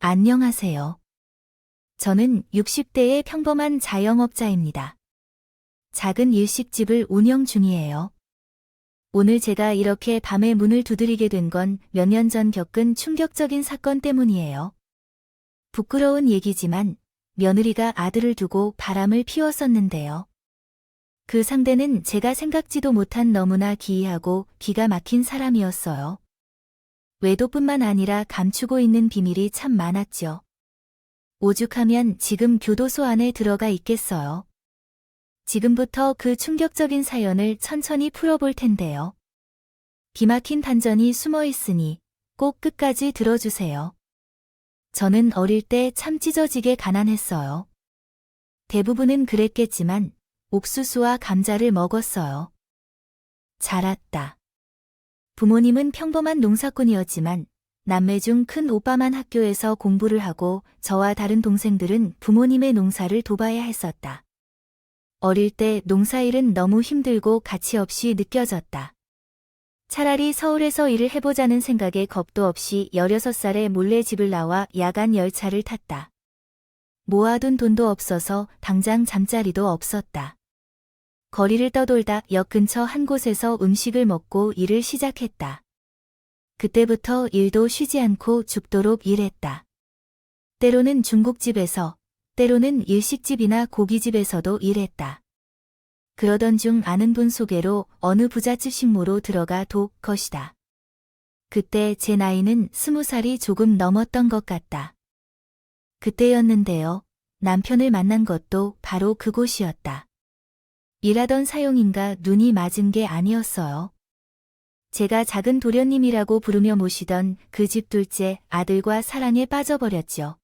안녕하세요. 저는 60대의 평범한 자영업자입니다. 작은 일식집을 운영 중이에요. 오늘 제가 이렇게 밤에 문을 두드리게 된 건 몇 년 전 겪은 충격적인 사건 때문이에요. 부끄러운 얘기지만 며느리가 아들을 두고 바람을 피웠었는데요. 그 상대는 제가 생각지도 못한 너무나 기이하고 기가 막힌 사람이었어요. 외도뿐만 아니라 감추고 있는 비밀이 참 많았죠. 오죽하면 지금 교도소 안에 들어가 있겠어요. 지금부터 그 충격적인 사연을 천천히 풀어볼 텐데요. 기막힌 반전이 숨어 있으니 꼭 끝까지 들어주세요. 저는 어릴 때 참 찢어지게 가난했어요. 대부분은 그랬겠지만 옥수수와 감자를 먹었어요. 자랐다. 부모님은 평범한 농사꾼이었지만 남매 중 큰 오빠만 학교에서 공부를 하고 저와 다른 동생들은 부모님의 농사를 돕아야 했었다. 어릴 때 농사일은 너무 힘들고 가치 없이 느껴졌다. 차라리 서울에서 일을 해보자는 생각에 겁도 없이 16살에 몰래 집을 나와 야간 열차를 탔다. 모아둔 돈도 없어서 당장 잠자리도 없었다. 거리를 떠돌다 역 근처 한 곳에서 음식을 먹고 일을 시작했다. 그때부터 일도 쉬지 않고 죽도록 일했다. 때로는 중국집에서, 때로는 일식집이나 고깃집에서도 일했다. 그러던 중 아는 분 소개로 어느 부잣집 식모로 들어가 것이다. 그때 제 나이는 20살이 조금 넘었던 것 같다. 그때였는데요. 남편을 만난 것도 바로 그곳이었다. 일하던 사용인가 눈이 맞은 게 아니었어요. 제가 작은 도련님이라고 부르며 모시던 그 집 둘째 아들과 사랑에 빠져버렸죠.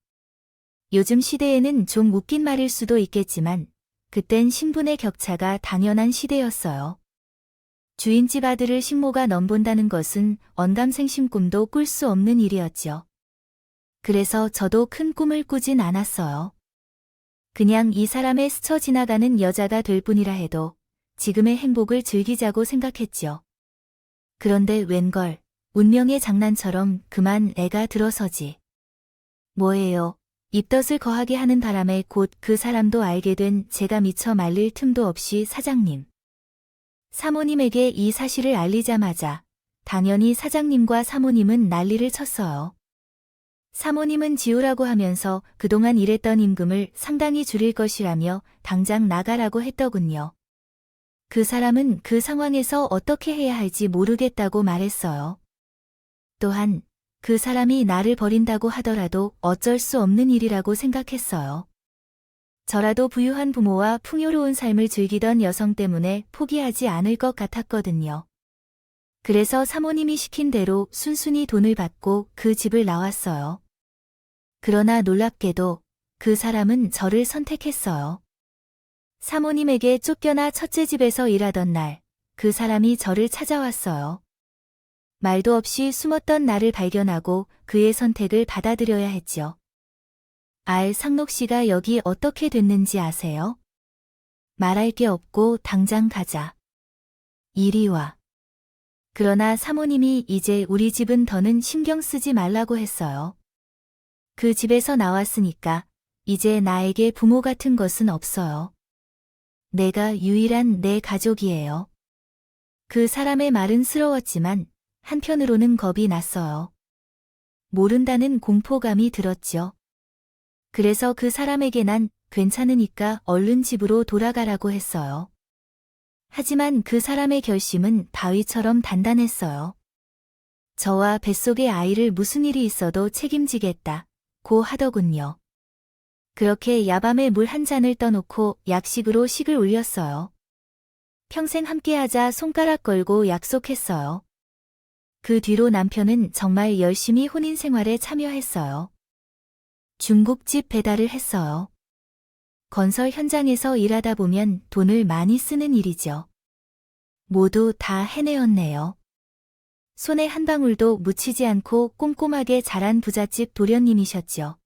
요즘 시대에는 좀 웃긴 말일 수도 있겠지만 그땐 신분의 격차가 당연한 시대였어요. 주인집 아들을 식모가 넘본다는 것은 언감생심 꿈도 꿀 수 없는 일이었죠. 그래서 저도 큰 꿈을 꾸진 않았어요. 그냥 이 사람의 스쳐 지나가는 여자가 될 뿐이라 해도 지금의 행복을 즐기자고 생각했죠. 그런데 웬걸, 운명의 장난처럼 그만 애가 들어서지. 뭐예요? 입덧을 거하게 하는 바람에 곧 그 사람도 알게 된 제가 미처 말릴 틈도 없이 사장님. 사모님에게 이 사실을 알리자마자 당연히 사장님과 사모님은 난리를 쳤어요. 사모님은 지우라고 하면서 그동안 일했던 임금을 상당히 줄일 것이라며 당장 나가라고 했더군요. 그 사람은 그 상황에서 어떻게 해야 할지 모르겠다고 말했어요. 또한 그 사람이 나를 버린다고 하더라도 어쩔 수 없는 일이라고 생각했어요. 저라도 부유한 부모와 풍요로운 삶을 즐기던 여성 때문에 포기하지 않을 것 같았거든요. 그래서 사모님이 시킨 대로 순순히 돈을 받고 그 집을 나왔어요. 그러나 놀랍게도 그 사람은 저를 선택했어요. 사모님에게 쫓겨나 첫째 집에서 일하던 날, 그 사람이 저를 찾아왔어요. 말도 없이 숨었던 나를 발견하고 그의 선택을 받아들여야 했죠. 상록 씨가 여기 어떻게 됐는지 아세요? 말할 게 없고 당장 가자. 이리 와. 그러나 사모님이 이제 우리 집은 더는 신경 쓰지 말라고 했어요. 그 집에서 나왔으니까 이제 나에게 부모 같은 것은 없어요. 내가 유일한 내 가족이에요. 그 사람의 말은 스러웠지만 한편으로는 겁이 났어요. 모른다는 공포감이 들었죠. 그래서 그 사람에게 난 괜찮으니까 얼른 집으로 돌아가라고 했어요. 하지만 그 사람의 결심은 바위처럼 단단했어요. 저와 뱃속의 아이를 무슨 일이 있어도 책임지겠다 고 하더군요. 그렇게 야밤에 물 한 잔을 떠놓고 약식으로 식을 올렸어요. 평생 함께하자 손가락 걸고 약속했어요. 그 뒤로 남편은 정말 열심히 혼인 생활에 참여했어요. 중국집 배달을 했어요. 건설 현장에서 일하다 보면 돈을 많이 쓰는 일이죠. 모두 다 해내었네요. 손에 한 방울도 묻히지 않고 꼼꼼하게 자란 부잣집 도련님이셨죠.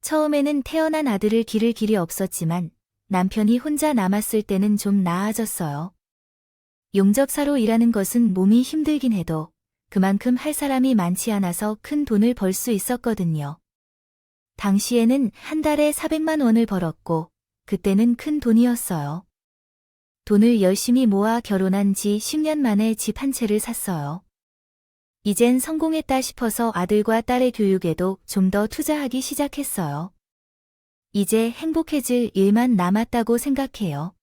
처음에는 태어난 아들을 기를 길이 없었지만 남편이 혼자 남았을 때는 좀 나아졌어요. 용접사로 일하는 것은 몸이 힘들긴 해도 그만큼 할 사람이 많지 않아서 큰 돈을 벌 수 있었거든요. 당시에는 한 달에 400만 원을 벌었고, 그때는 큰 돈이었어요. 돈을 열심히 모아 결혼한 지 10년 만에 집 한 채를 샀어요. 이젠 성공했다 싶어서 아들과 딸의 교육에도 좀 더 투자하기 시작했어요. 이제 행복해질 일만 남았다고 생각해요.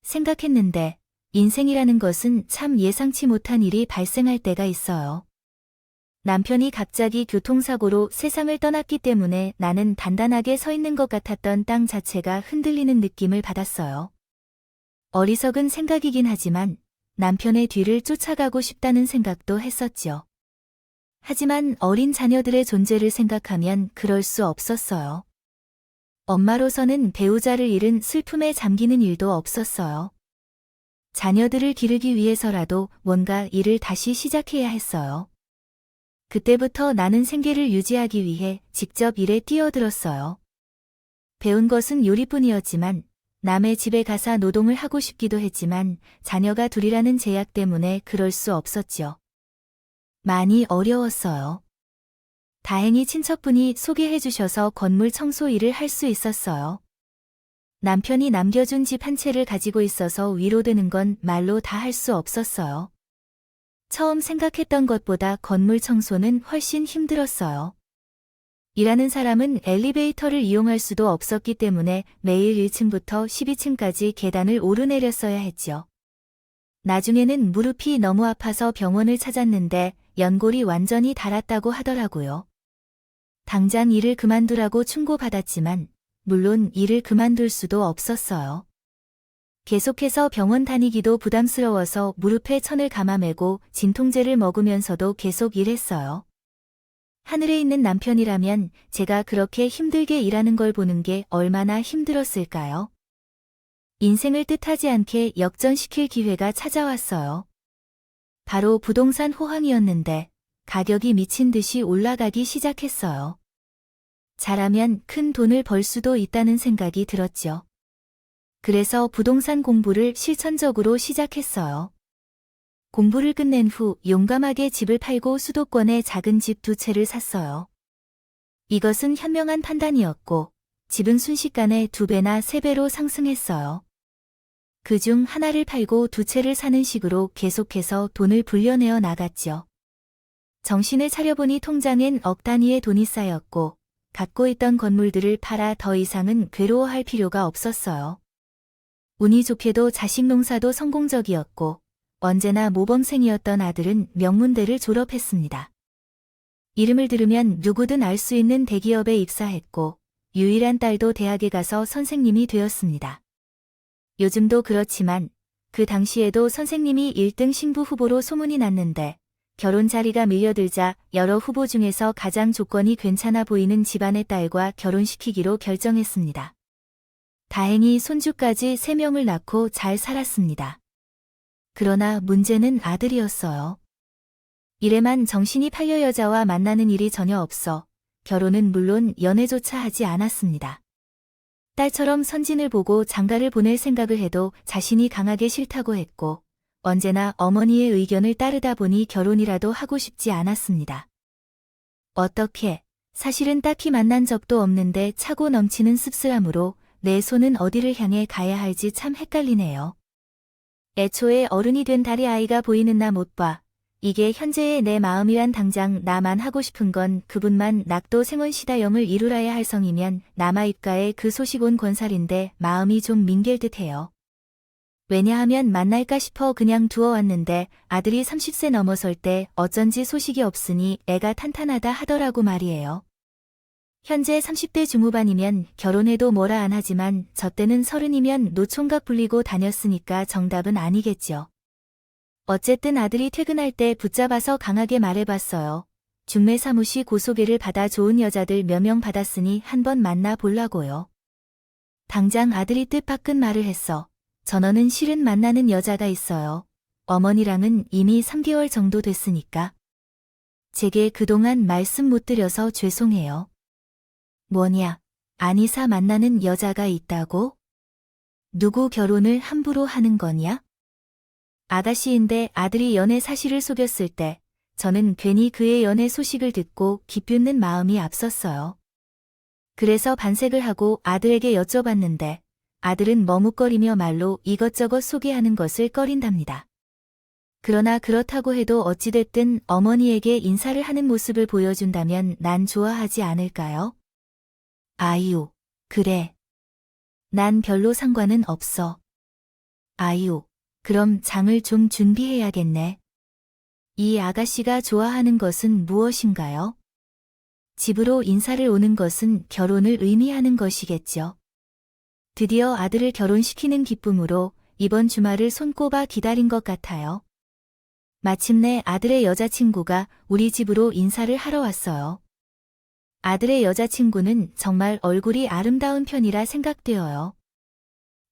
생각했는데 인생이라는 것은 참 예상치 못한 일이 발생할 때가 있어요. 남편이 갑자기 교통사고로 세상을 떠났기 때문에 나는 단단하게 서 있는 것 같았던 땅 자체가 흔들리는 느낌을 받았어요. 어리석은 생각이긴 하지만 남편의 뒤를 쫓아가고 싶다는 생각도 했었죠. 하지만 어린 자녀들의 존재를 생각하면 그럴 수 없었어요. 엄마로서는 배우자를 잃은 슬픔에 잠기는 일도 없었어요. 자녀들을 기르기 위해서라도 뭔가 일을 다시 시작해야 했어요. 그때부터 나는 생계를 유지하기 위해 직접 일에 뛰어들었어요. 배운 것은 요리뿐이었지만 남의 집에 가서 노동을 하고 싶기도 했지만 자녀가 둘이라는 제약 때문에 그럴 수 없었죠. 많이 어려웠어요. 다행히 친척분이 소개해 주셔서 건물 청소 일을 할 수 있었어요. 남편이 남겨준 집 한 채를 가지고 있어서 위로되는 건 말로 다 할 수 없었어요. 처음 생각했던 것보다 건물 청소는 훨씬 힘들었어요. 일하는 사람은 엘리베이터를 이용할 수도 없었기 때문에 매일 1층부터 12층까지 계단을 오르내렸어야 했죠. 나중에는 무릎이 너무 아파서 병원을 찾았는데 연골이 완전히 닳았다고 하더라고요. 당장 일을 그만두라고 충고받았지만 물론 일을 그만둘 수도 없었어요. 계속해서 병원 다니기도 부담스러워서 무릎에 천을 감아매고 진통제를 먹으면서도 계속 일했어요. 하늘에 있는 남편이라면 제가 그렇게 힘들게 일하는 걸 보는 게 얼마나 힘들었을까요? 인생을 뜻하지 않게 역전시킬 기회가 찾아왔어요. 바로 부동산 호황이었는데 가격이 미친 듯이 올라가기 시작했어요. 잘하면 큰 돈을 벌 수도 있다는 생각이 들었죠. 그래서 부동산 공부를 실천적으로 시작했어요. 공부를 끝낸 후 용감하게 집을 팔고 수도권에 작은 집 2채를 샀어요. 이것은 현명한 판단이었고 집은 순식간에 2배나 3배로 상승했어요. 그중 하나를 팔고 2채를 사는 식으로 계속해서 돈을 불려내어 나갔죠. 정신을 차려보니 통장엔 억 단위의 돈이 쌓였고 갖고 있던 건물들을 팔아 더 이상은 괴로워할 필요가 없었어요. 운이 좋게도 자식 농사도 성공적이었고 언제나 모범생이었던 아들은 명문대를 졸업했습니다. 이름을 들으면 누구든 알 수 있는 대기업에 입사했고 유일한 딸도 대학에 가서 선생님이 되었습니다. 요즘도 그렇지만 그 당시에도 선생님이 1등 신부 후보로 소문이 났는데 결혼 자리가 밀려들자 여러 후보 중에서 가장 조건이 괜찮아 보이는 집안의 딸과 결혼시키기로 결정했습니다. 다행히 손주까지 3명을 낳고 잘 살았습니다. 그러나 문제는 아들이었어요. 일에만 정신이 팔려 여자와 만나는 일이 전혀 없어 결혼은 물론 연애조차 하지 않았습니다. 딸처럼 선진을 보고 장가를 보낼 생각을 해도 자신이 강하게 싫다고 했고 언제나 어머니의 의견을 따르다 보니 결혼이라도 하고 싶지 않았습니다. 어떻게? 사실은 딱히 만난 적도 없는데 차고 넘치는 씁쓸함으로 내 손은 어디를 향해 가야 할지 참 헷갈리네요. 애초에 어른이 된 달이 아이가 보이는 나 못 봐. 이게 현재의 내 마음이란 당장 나만 하고 싶은 건 그분만 낙도 생원시다염을 이루라야 할 성이면 남아 입가에 그 소식 온 권살인데 마음이 좀 밍갤 듯해요. 왜냐하면 만날까 싶어 그냥 두어왔는데 아들이 30세 넘어설 때 어쩐지 소식이 없으니 애가 탄탄하다 하더라고 말이에요. 현재 30대 중후반이면 결혼해도 뭐라 안 하지만 저 때는 30이면 노총각 불리고 다녔으니까 정답은 아니겠죠. 어쨌든 아들이 퇴근할 때 붙잡아서 강하게 말해봤어요. 중매 사무시 고소개를 받아 좋은 여자들 몇 명 받았으니 한번 만나 보려고요. 당장 아들이 뜻밖은 말을 했어. 전원은 실은 만나는 여자가 있어요. 어머니랑은 이미 3개월 정도 됐으니까. 제게 그동안 말씀 못 드려서 죄송해요. 뭐냐, 안이사 만나는 여자가 있다고? 누구 결혼을 함부로 하는 거냐? 아가씨인데 아들이 연애 사실을 속였을 때 저는 괜히 그의 연애 소식을 듣고 기쁘는 마음이 앞섰어요. 그래서 반색을 하고 아들에게 여쭤봤는데 아들은 머뭇거리며 말로 이것저것 소개하는 것을 꺼린답니다. 그러나 그렇다고 해도 어찌됐든 어머니에게 인사를 하는 모습을 보여준다면 난 좋아하지 않을까요? 아유, 그래. 난 별로 상관은 없어. 아유, 그럼 장을 좀 준비해야겠네. 이 아가씨가 좋아하는 것은 무엇인가요? 집으로 인사를 오는 것은 결혼을 의미하는 것이겠죠. 드디어 아들을 결혼시키는 기쁨으로 이번 주말을 손꼽아 기다린 것 같아요. 마침내 아들의 여자친구가 우리 집으로 인사를 하러 왔어요. 아들의 여자친구는 정말 얼굴이 아름다운 편이라 생각되어요.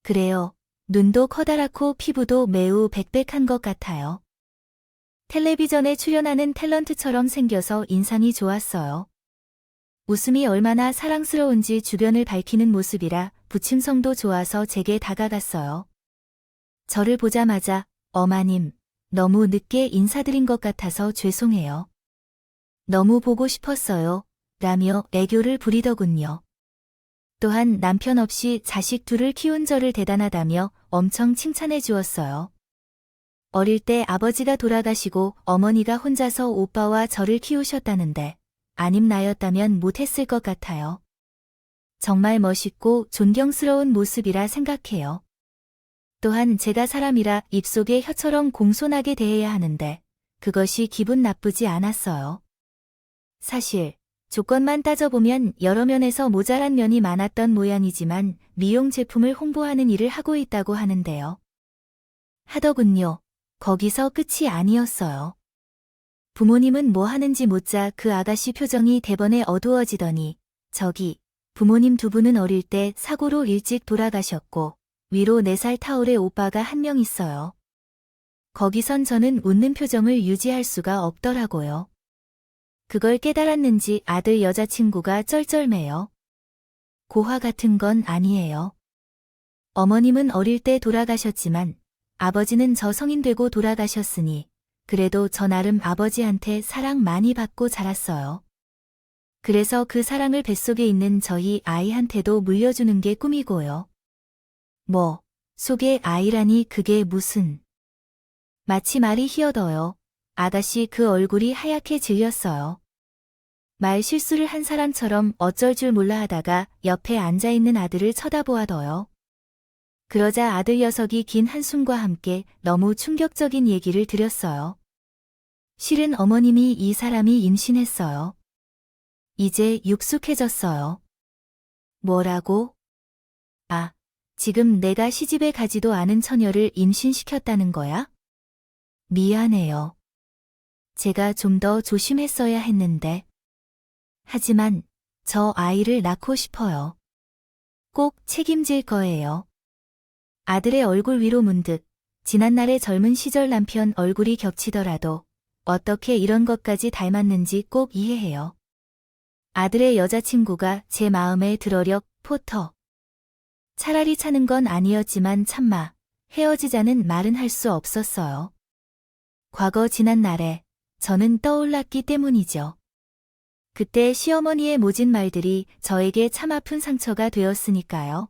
그래요. 눈도 커다랗고 피부도 매우 백백한 것 같아요. 텔레비전에 출연하는 탤런트처럼 생겨서 인상이 좋았어요. 웃음이 얼마나 사랑스러운지 주변을 밝히는 모습이라 부침성도 좋아서 제게 다가갔어요. 저를 보자마자 어마님, 너무 늦게 인사드린 것 같아서 죄송해요. 너무 보고 싶었어요. 라며 애교를 부리더군요. 또한 남편 없이 자식 둘을 키운 저를 대단하다며 엄청 칭찬해 주었어요. 어릴 때 아버지가 돌아가시고 어머니가 혼자서 오빠와 저를 키우셨다는데 아님 나였다면 못했을 것 같아요. 정말 멋있고 존경스러운 모습이라 생각해요. 또한 제가 사람이라 입속에 혀처럼 공손하게 대해야 하는데 그것이 기분 나쁘지 않았어요. 사실 조건만 따져보면 여러 면에서 모자란 면이 많았던 모양이지만 미용 제품을 홍보하는 일을 하고 있다고 하는데요. 하더군요. 거기서 끝이 아니었어요. 부모님은 뭐 하는지 묻자 그 아가씨 표정이 대번에 어두워지더니 저기 부모님 두 분은 어릴 때 사고로 일찍 돌아가셨고 위로 4살 타올의 오빠가 한 명 있어요. 거기선 저는 웃는 표정을 유지할 수가 없더라고요. 그걸 깨달았는지 아들 여자친구가 쩔쩔매요. 고화 같은 건 아니에요. 어머님은 어릴 때 돌아가셨지만 아버지는 저 성인 되고 돌아가셨으니 그래도 저 나름 아버지한테 사랑 많이 받고 자랐어요. 그래서 그 사랑을 뱃속에 있는 저희 아이한테도 물려주는 게 꿈이고요. 뭐, 속에 아이라니 그게 무슨. 마치 말이 희어더요. 아가씨 그 얼굴이 하얗게 질렸어요. 말 실수를 한 사람처럼 어쩔 줄 몰라 하다가 옆에 앉아있는 아들을 쳐다보아더요. 그러자 아들 녀석이 긴 한숨과 함께 너무 충격적인 얘기를 드렸어요. 실은 어머님이 이 사람이 임신했어요. 이제 익숙해졌어요. 뭐라고? 아, 지금 내가 시집에 가지도 않은 처녀를 임신시켰다는 거야? 미안해요. 제가 좀 더 조심했어야 했는데. 하지만 저 아이를 낳고 싶어요. 꼭 책임질 거예요. 아들의 얼굴 위로 문득 지난날의 젊은 시절 남편 얼굴이 겹치더라도 어떻게 이런 것까지 닮았는지 꼭 이해해요. 아들의 여자친구가 제 마음에 들어력 포터. 차라리 차는 건 아니었지만 참마 헤어지자는 말은 할 수 없었어요. 과거 지난 날에 저는 떠올랐기 때문이죠. 그때 시어머니의 모진 말들이 저에게 참 아픈 상처가 되었으니까요.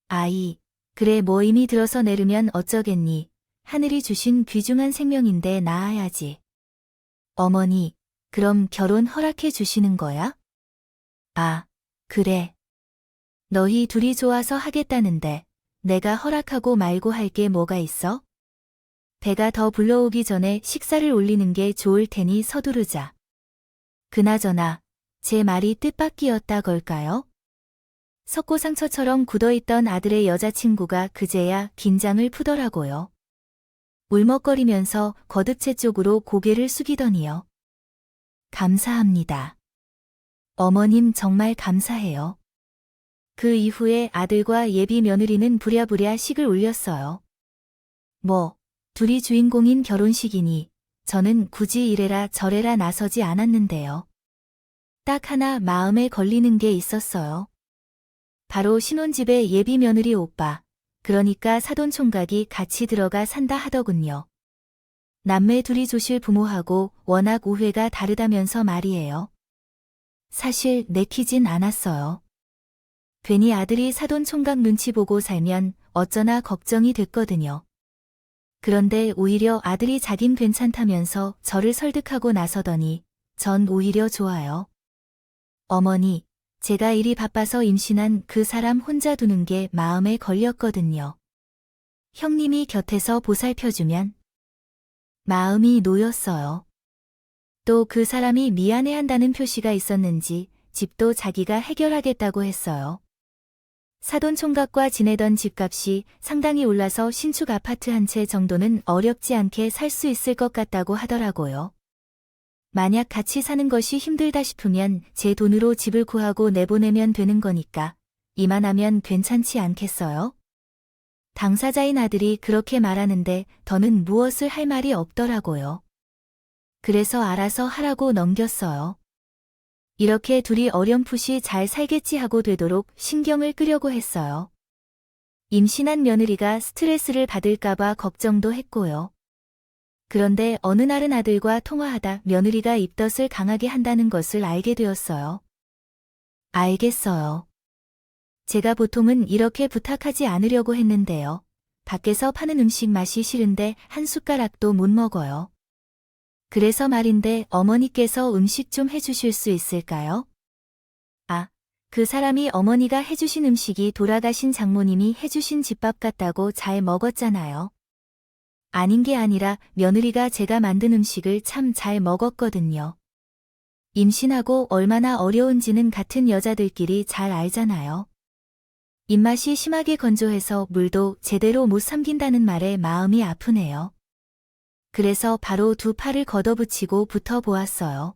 아이, 그래 뭐 이미 들어서 내르면 어쩌겠니. 하늘이 주신 귀중한 생명인데 낳아야지. 어머니, 그럼 결혼 허락해 주시는 거야? 아, 그래. 너희 둘이 좋아서 하겠다는데 내가 허락하고 말고 할 게 뭐가 있어? 배가 더 불러오기 전에 식사를 올리는 게 좋을 테니 서두르자. 그나저나 제 말이 뜻밖이었다 걸까요? 석고상처처럼 굳어있던 아들의 여자친구가 그제야 긴장을 푸더라고요. 울먹거리면서 거듭 제 쪽으로 고개를 숙이더니요. 감사합니다. 어머님 정말 감사해요. 그 이후에 아들과 예비 며느리는 부랴부랴 식을 올렸어요. 뭐, 둘이 주인공인 결혼식이니 저는 굳이 이래라 저래라 나서지 않았는데요. 딱 하나 마음에 걸리는 게 있었어요. 바로 신혼집에 예비 며느리 오빠, 그러니까 사돈총각이 같이 들어가 산다 하더군요. 남매 둘이 조실 부모하고 워낙 우회가 다르다면서 말이에요. 사실 내키진 않았어요. 괜히 아들이 사돈 총각 눈치 보고 살면 어쩌나 걱정이 됐거든요. 그런데 오히려 아들이 자긴 괜찮다면서 저를 설득하고 나서더니 전 오히려 좋아요. 어머니, 제가 일이 바빠서 임신한 그 사람 혼자 두는 게 마음에 걸렸거든요. 형님이 곁에서 보살펴주면 마음이 놓였어요. 또 그 사람이 미안해한다는 표시가 있었는지 집도 자기가 해결하겠다고 했어요. 사돈 총각과 지내던 집값이 상당히 올라서 신축 아파트 한 채 정도는 어렵지 않게 살 수 있을 것 같다고 하더라고요. 만약 같이 사는 것이 힘들다 싶으면 제 돈으로 집을 구하고 내보내면 되는 거니까 이만하면 괜찮지 않겠어요? 당사자인 아들이 그렇게 말하는데 더는 무엇을 할 말이 없더라고요. 그래서 알아서 하라고 넘겼어요. 이렇게 둘이 어렴풋이 잘 살겠지 하고 되도록 신경을 끄려고 했어요. 임신한 며느리가 스트레스를 받을까봐 걱정도 했고요. 그런데 어느 날은 아들과 통화하다 며느리가 입덧을 강하게 한다는 것을 알게 되었어요. 알겠어요. 제가 보통은 이렇게 부탁하지 않으려고 했는데요. 밖에서 파는 음식 맛이 싫은데 한 숟가락도 못 먹어요. 그래서 말인데 어머니께서 음식 좀 해주실 수 있을까요? 아, 그 사람이 어머니가 해주신 음식이 돌아가신 장모님이 해주신 집밥 같다고 잘 먹었잖아요. 아닌 게 아니라 며느리가 제가 만든 음식을 참 잘 먹었거든요. 임신하고 얼마나 어려운지는 같은 여자들끼리 잘 알잖아요. 입맛이 심하게 건조해서 물도 제대로 못 삼킨다는 말에 마음이 아프네요. 그래서 바로 두 팔을 걷어붙이고 붙어보았어요.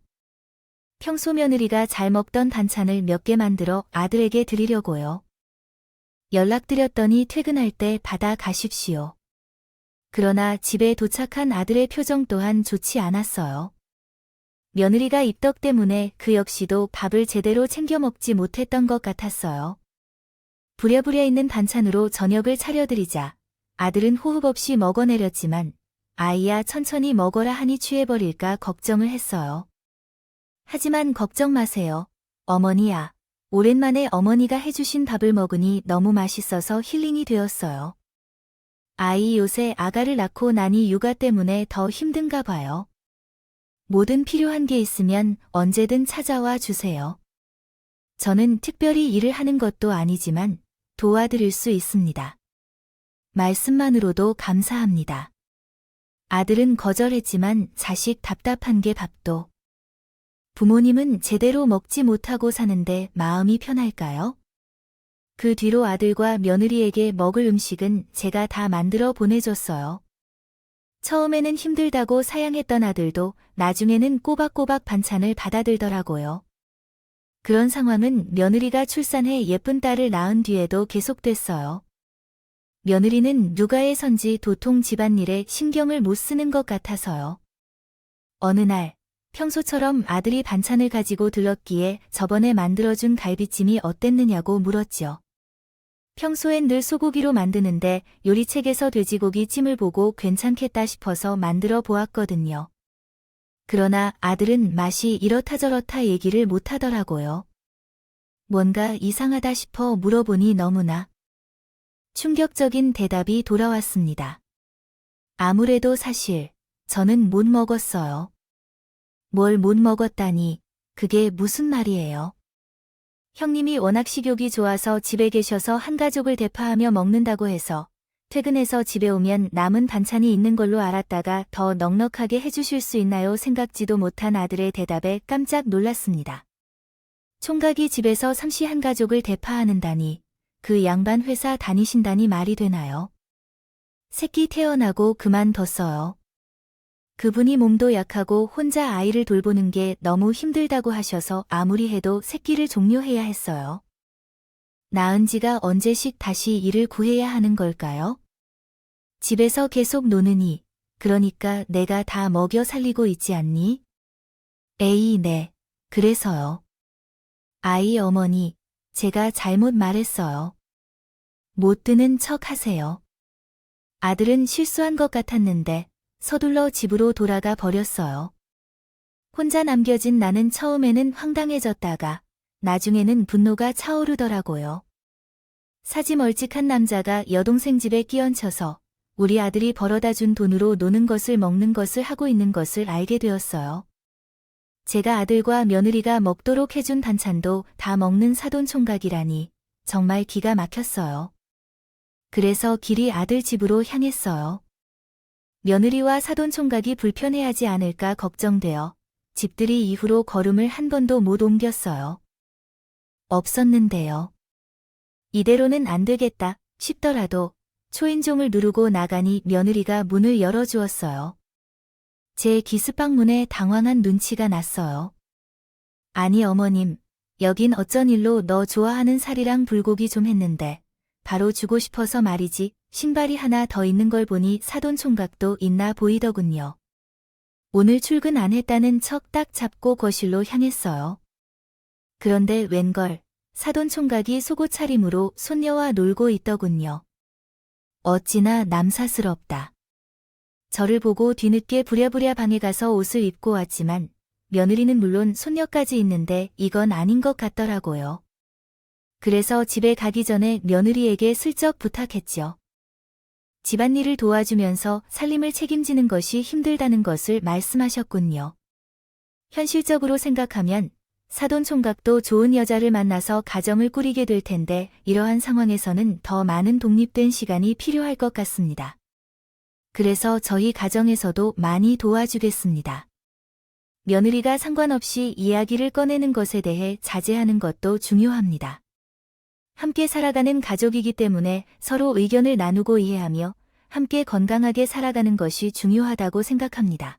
평소 며느리가 잘 먹던 반찬을 몇 개 만들어 아들에게 드리려고요. 연락드렸더니 퇴근할 때 받아 가십시오. 그러나 집에 도착한 아들의 표정 또한 좋지 않았어요. 며느리가 입덕 때문에 그 역시도 밥을 제대로 챙겨 먹지 못했던 것 같았어요. 부랴부랴 있는 반찬으로 저녁을 차려드리자 아들은 호흡 없이 먹어내렸지만 아이야 천천히 먹어라 하니 취해버릴까 걱정을 했어요. 하지만 걱정 마세요. 어머니야. 오랜만에 어머니가 해주신 밥을 먹으니 너무 맛있어서 힐링이 되었어요. 아이 요새 아가를 낳고 나니 육아 때문에 더 힘든가 봐요. 뭐든 필요한 게 있으면 언제든 찾아와 주세요. 저는 특별히 일을 하는 것도 아니지만 도와드릴 수 있습니다. 말씀만으로도 감사합니다. 아들은 거절했지만 자식 답답한 게 밥도. 부모님은 제대로 먹지 못하고 사는데 마음이 편할까요? 그 뒤로 아들과 며느리에게 먹을 음식은 제가 다 만들어 보내줬어요. 처음에는 힘들다고 사양했던 아들도 나중에는 꼬박꼬박 반찬을 받아들더라고요. 그런 상황은 며느리가 출산해 예쁜 딸을 낳은 뒤에도 계속됐어요. 며느리는 누가의 선지 도통 집안일에 신경을 못 쓰는 것 같아서요. 어느 날 평소처럼 아들이 반찬을 가지고 들렀기에 저번에 만들어준 갈비찜이 어땠느냐고 물었죠. 평소엔 늘 소고기로 만드는데 요리책에서 돼지고기 찜을 보고 괜찮겠다 싶어서 만들어 보았거든요. 그러나 아들은 맛이 이렇다 저렇다 얘기를 못하더라고요. 뭔가 이상하다 싶어 물어보니 너무나 충격적인 대답이 돌아왔습니다. 아무래도 사실 저는 못 먹었어요. 뭘 못 먹었다니, 그게 무슨 말이에요? 형님이 워낙 식욕이 좋아서 집에 계셔서 한 가족을 대파하며 먹는다고 해서 퇴근해서 집에 오면 남은 반찬이 있는 걸로 알았다가 더 넉넉하게 해주실 수 있나요? 생각지도 못한 아들의 대답에 깜짝 놀랐습니다. 총각이 집에서 삼시 한 가족을 대파하는다니, 그 양반 회사 다니신다니 말이 되나요? 새끼 태어나고 그만뒀어요. 그분이 몸도 약하고 혼자 아이를 돌보는 게 너무 힘들다고 하셔서 아무리 해도 새끼를 종료해야 했어요. 낳은 지가 언제씩 다시 일을 구해야 하는 걸까요? 집에서 계속 노느니, 그러니까 내가 다 먹여 살리고 있지 않니? 에이, 네, 그래서요. 아이 어머니, 제가 잘못 말했어요. 못 드는 척 하세요. 아들은 실수한 것 같았는데 서둘러 집으로 돌아가 버렸어요. 혼자 남겨진 나는 처음에는 황당해졌다가 나중에는 분노가 차오르더라고요. 사지멀찍한 남자가 여동생 집에 끼얹혀서 우리 아들이 벌어다 준 돈으로 노는 것을 먹는 것을 하고 있는 것을 알게 되었어요. 제가 아들과 며느리가 먹도록 해준 반찬도 다 먹는 사돈총각이라니 정말 기가 막혔어요. 그래서 길이 아들 집으로 향했어요. 며느리와 사돈총각이 불편해하지 않을까 걱정되어 집들이 이후로 걸음을 한 번도 못 옮겼어요. 없었는데요. 이대로는 안 되겠다 싶더라도 초인종을 누르고 나가니 며느리가 문을 열어주었어요. 제 기습방 문에 당황한 눈치가 났어요. 아니 어머님, 여긴 어쩐 일로 너 좋아하는 살이랑 불고기 좀 했는데 바로 주고 싶어서 말이지. 신발이 하나 더 있는 걸 보니 사돈총각도 있나 보이더군요. 오늘 출근 안 했다는 척 딱 잡고 거실로 향했어요. 그런데 웬걸 사돈총각이 속옷 차림으로 손녀와 놀고 있더군요. 어찌나 남사스럽다. 저를 보고 뒤늦게 부랴부랴 방에 가서 옷을 입고 왔지만 며느리는 물론 손녀까지 있는데 이건 아닌 것 같더라고요. 그래서 집에 가기 전에 며느리에게 슬쩍 부탁했죠. 집안일을 도와주면서 살림을 책임지는 것이 힘들다는 것을 말씀하셨군요. 현실적으로 생각하면 사돈총각도 좋은 여자를 만나서 가정을 꾸리게 될 텐데 이러한 상황에서는 더 많은 독립된 시간이 필요할 것 같습니다. 그래서 저희 가정에서도 많이 도와주겠습니다. 며느리가 상관없이 이야기를 꺼내는 것에 대해 자제하는 것도 중요합니다. 함께 살아가는 가족이기 때문에 서로 의견을 나누고 이해하며 함께 건강하게 살아가는 것이 중요하다고 생각합니다.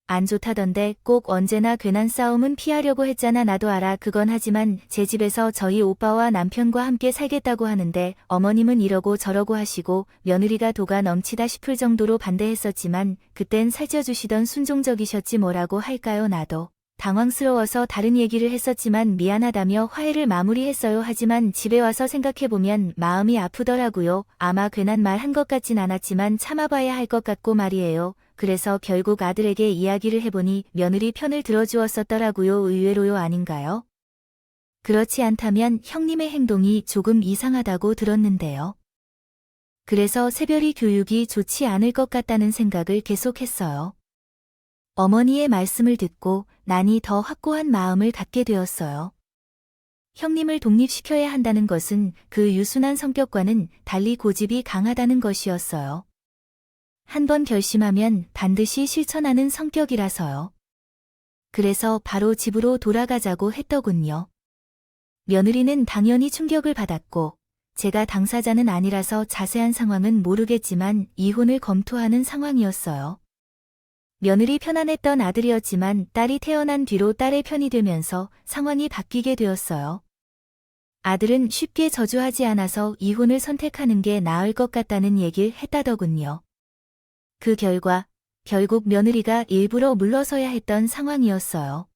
안 좋다던데 꼭 언제나 괜한 싸움은 피하려고 했잖아. 나도 알아. 그건 하지만 제 집에서 저희 오빠와 남편과 함께 살겠다고 하는데 어머님은 이러고 저러고 하시고 며느리가 도가 넘치다 싶을 정도로 반대했었지만 그땐 살쪄주시던 순종적이셨지 뭐라고 할까요. 나도 당황스러워서 다른 얘기를 했었지만 미안하다며 화해를 마무리했어요. 하지만 집에 와서 생각해보면 마음이 아프더라고요. 아마 괜한 말 한 것 같진 않았지만 참아봐야 할 것 같고 말이에요. 그래서 결국 아들에게 이야기를 해보니 며느리 편을 들어주었었더라고요. 의외로요. 아닌가요? 그렇지 않다면 형님의 행동이 조금 이상하다고 들었는데요. 그래서 새별이 교육이 좋지 않을 것 같다는 생각을 계속했어요. 어머니의 말씀을 듣고 나니 더 확고한 마음을 갖게 되었어요. 형님을 독립시켜야 한다는 것은 그 유순한 성격과는 달리 고집이 강하다는 것이었어요. 한번 결심하면 반드시 실천하는 성격이라서요. 그래서 바로 집으로 돌아가자고 했더군요. 며느리는 당연히 충격을 받았고 제가 당사자는 아니라서 자세한 상황은 모르겠지만 이혼을 검토하는 상황이었어요. 며느리 편안했던 아들이었지만 딸이 태어난 뒤로 딸의 편이 되면서 상황이 바뀌게 되었어요. 아들은 쉽게 저주하지 않아서 이혼을 선택하는 게 나을 것 같다는 얘기를 했다더군요. 그 결과 결국 며느리가 일부러 물러서야 했던 상황이었어요.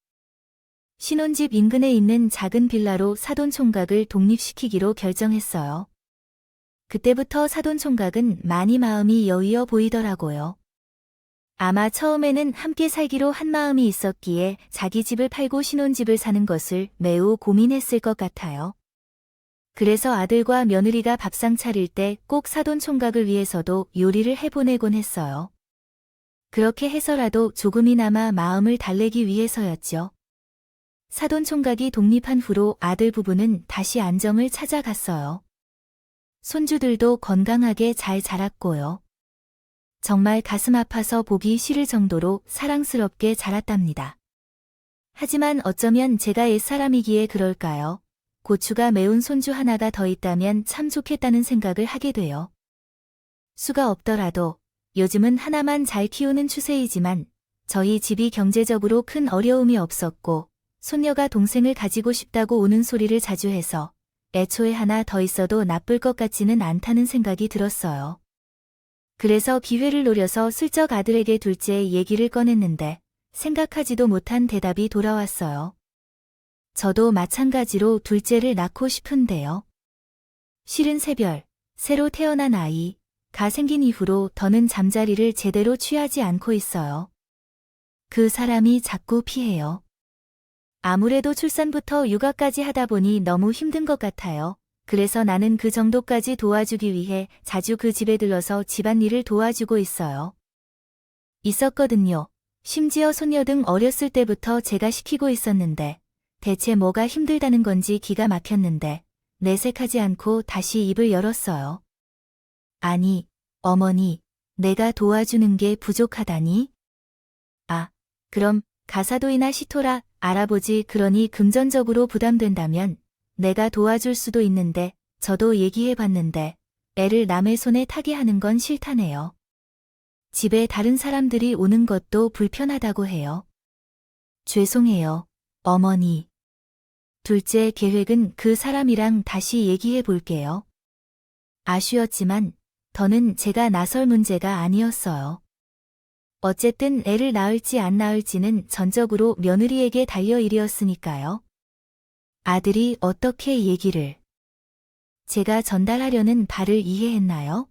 신혼집 인근에 있는 작은 빌라로 사돈총각을 독립시키기로 결정했어요. 그때부터 사돈총각은 많이 마음이 여위어 보이더라고요. 아마 처음에는 함께 살기로 한 마음이 있었기에 자기 집을 팔고 신혼집을 사는 것을 매우 고민했을 것 같아요. 그래서 아들과 며느리가 밥상 차릴 때 꼭 사돈총각을 위해서도 요리를 해보내곤 했어요. 그렇게 해서라도 조금이나마 마음을 달래기 위해서였죠. 사돈총각이 독립한 후로 아들 부부는 다시 안정을 찾아갔어요. 손주들도 건강하게 잘 자랐고요. 정말 가슴 아파서 보기 싫을 정도로 사랑스럽게 자랐답니다. 하지만 어쩌면 제가 옛사람이기에 그럴까요? 고추가 매운 손주 하나가 더 있다면 참 좋겠다는 생각을 하게 돼요. 수가 없더라도 요즘은 하나만 잘 키우는 추세이지만 저희 집이 경제적으로 큰 어려움이 없었고 손녀가 동생을 가지고 싶다고 우는 소리를 자주 해서 애초에 하나 더 있어도 나쁠 것 같지는 않다는 생각이 들었어요. 그래서 기회를 노려서 슬쩍 아들에게 둘째 얘기를 꺼냈는데 생각하지도 못한 대답이 돌아왔어요. 저도 마찬가지로 둘째를 낳고 싶은데요. 실은 새별, 새로 태어난 아이가 생긴 이후로 더는 잠자리를 제대로 취하지 않고 있어요. 그 사람이 자꾸 피해요. 아무래도 출산부터 육아까지 하다 보니 너무 힘든 것 같아요. 그래서 나는 그 정도까지 도와주기 위해 자주 그 집에 들러서 집안일을 도와주고 있어요. 있었거든요. 심지어 손녀 등 어렸을 때부터 제가 시키고 있었는데 대체 뭐가 힘들다는 건지 기가 막혔는데 내색하지 않고 다시 입을 열었어요. 아니, 어머니, 내가 도와주는 게 부족하다니? 아, 그럼 가사도이나 시토라 알아보지. 그러니 금전적으로 부담된다면 내가 도와줄 수도 있는데 저도 얘기해봤는데 애를 남의 손에 타게 하는 건 싫다네요. 집에 다른 사람들이 오는 것도 불편하다고 해요. 죄송해요, 어머니. 둘째 계획은 그 사람이랑 다시 얘기해 볼게요. 아쉬웠지만 더는 제가 나설 문제가 아니었어요. 어쨌든 애를 낳을지 안 낳을지는 전적으로 며느리에게 달려 일이었으니까요. 아들이 어떻게 얘기를 제가 전달하려는 바를 이해했나요?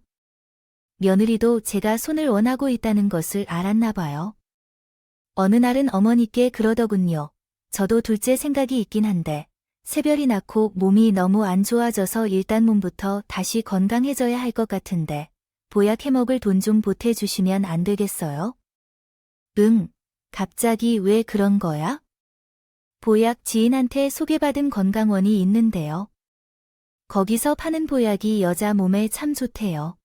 며느리도 제가 손을 원하고 있다는 것을 알았나 봐요. 어느 날은 어머니께 그러더군요. 저도 둘째 생각이 있긴 한데 새별이 낳고 몸이 너무 안 좋아져서 일단 몸부터 다시 건강해져야 할 것 같은데 보약 해먹을 돈 좀 보태주시면 안 되겠어요? 응, 갑자기 왜 그런 거야? 보약 지인한테 소개받은 건강원이 있는데요. 거기서 파는 보약이 여자 몸에 참 좋대요.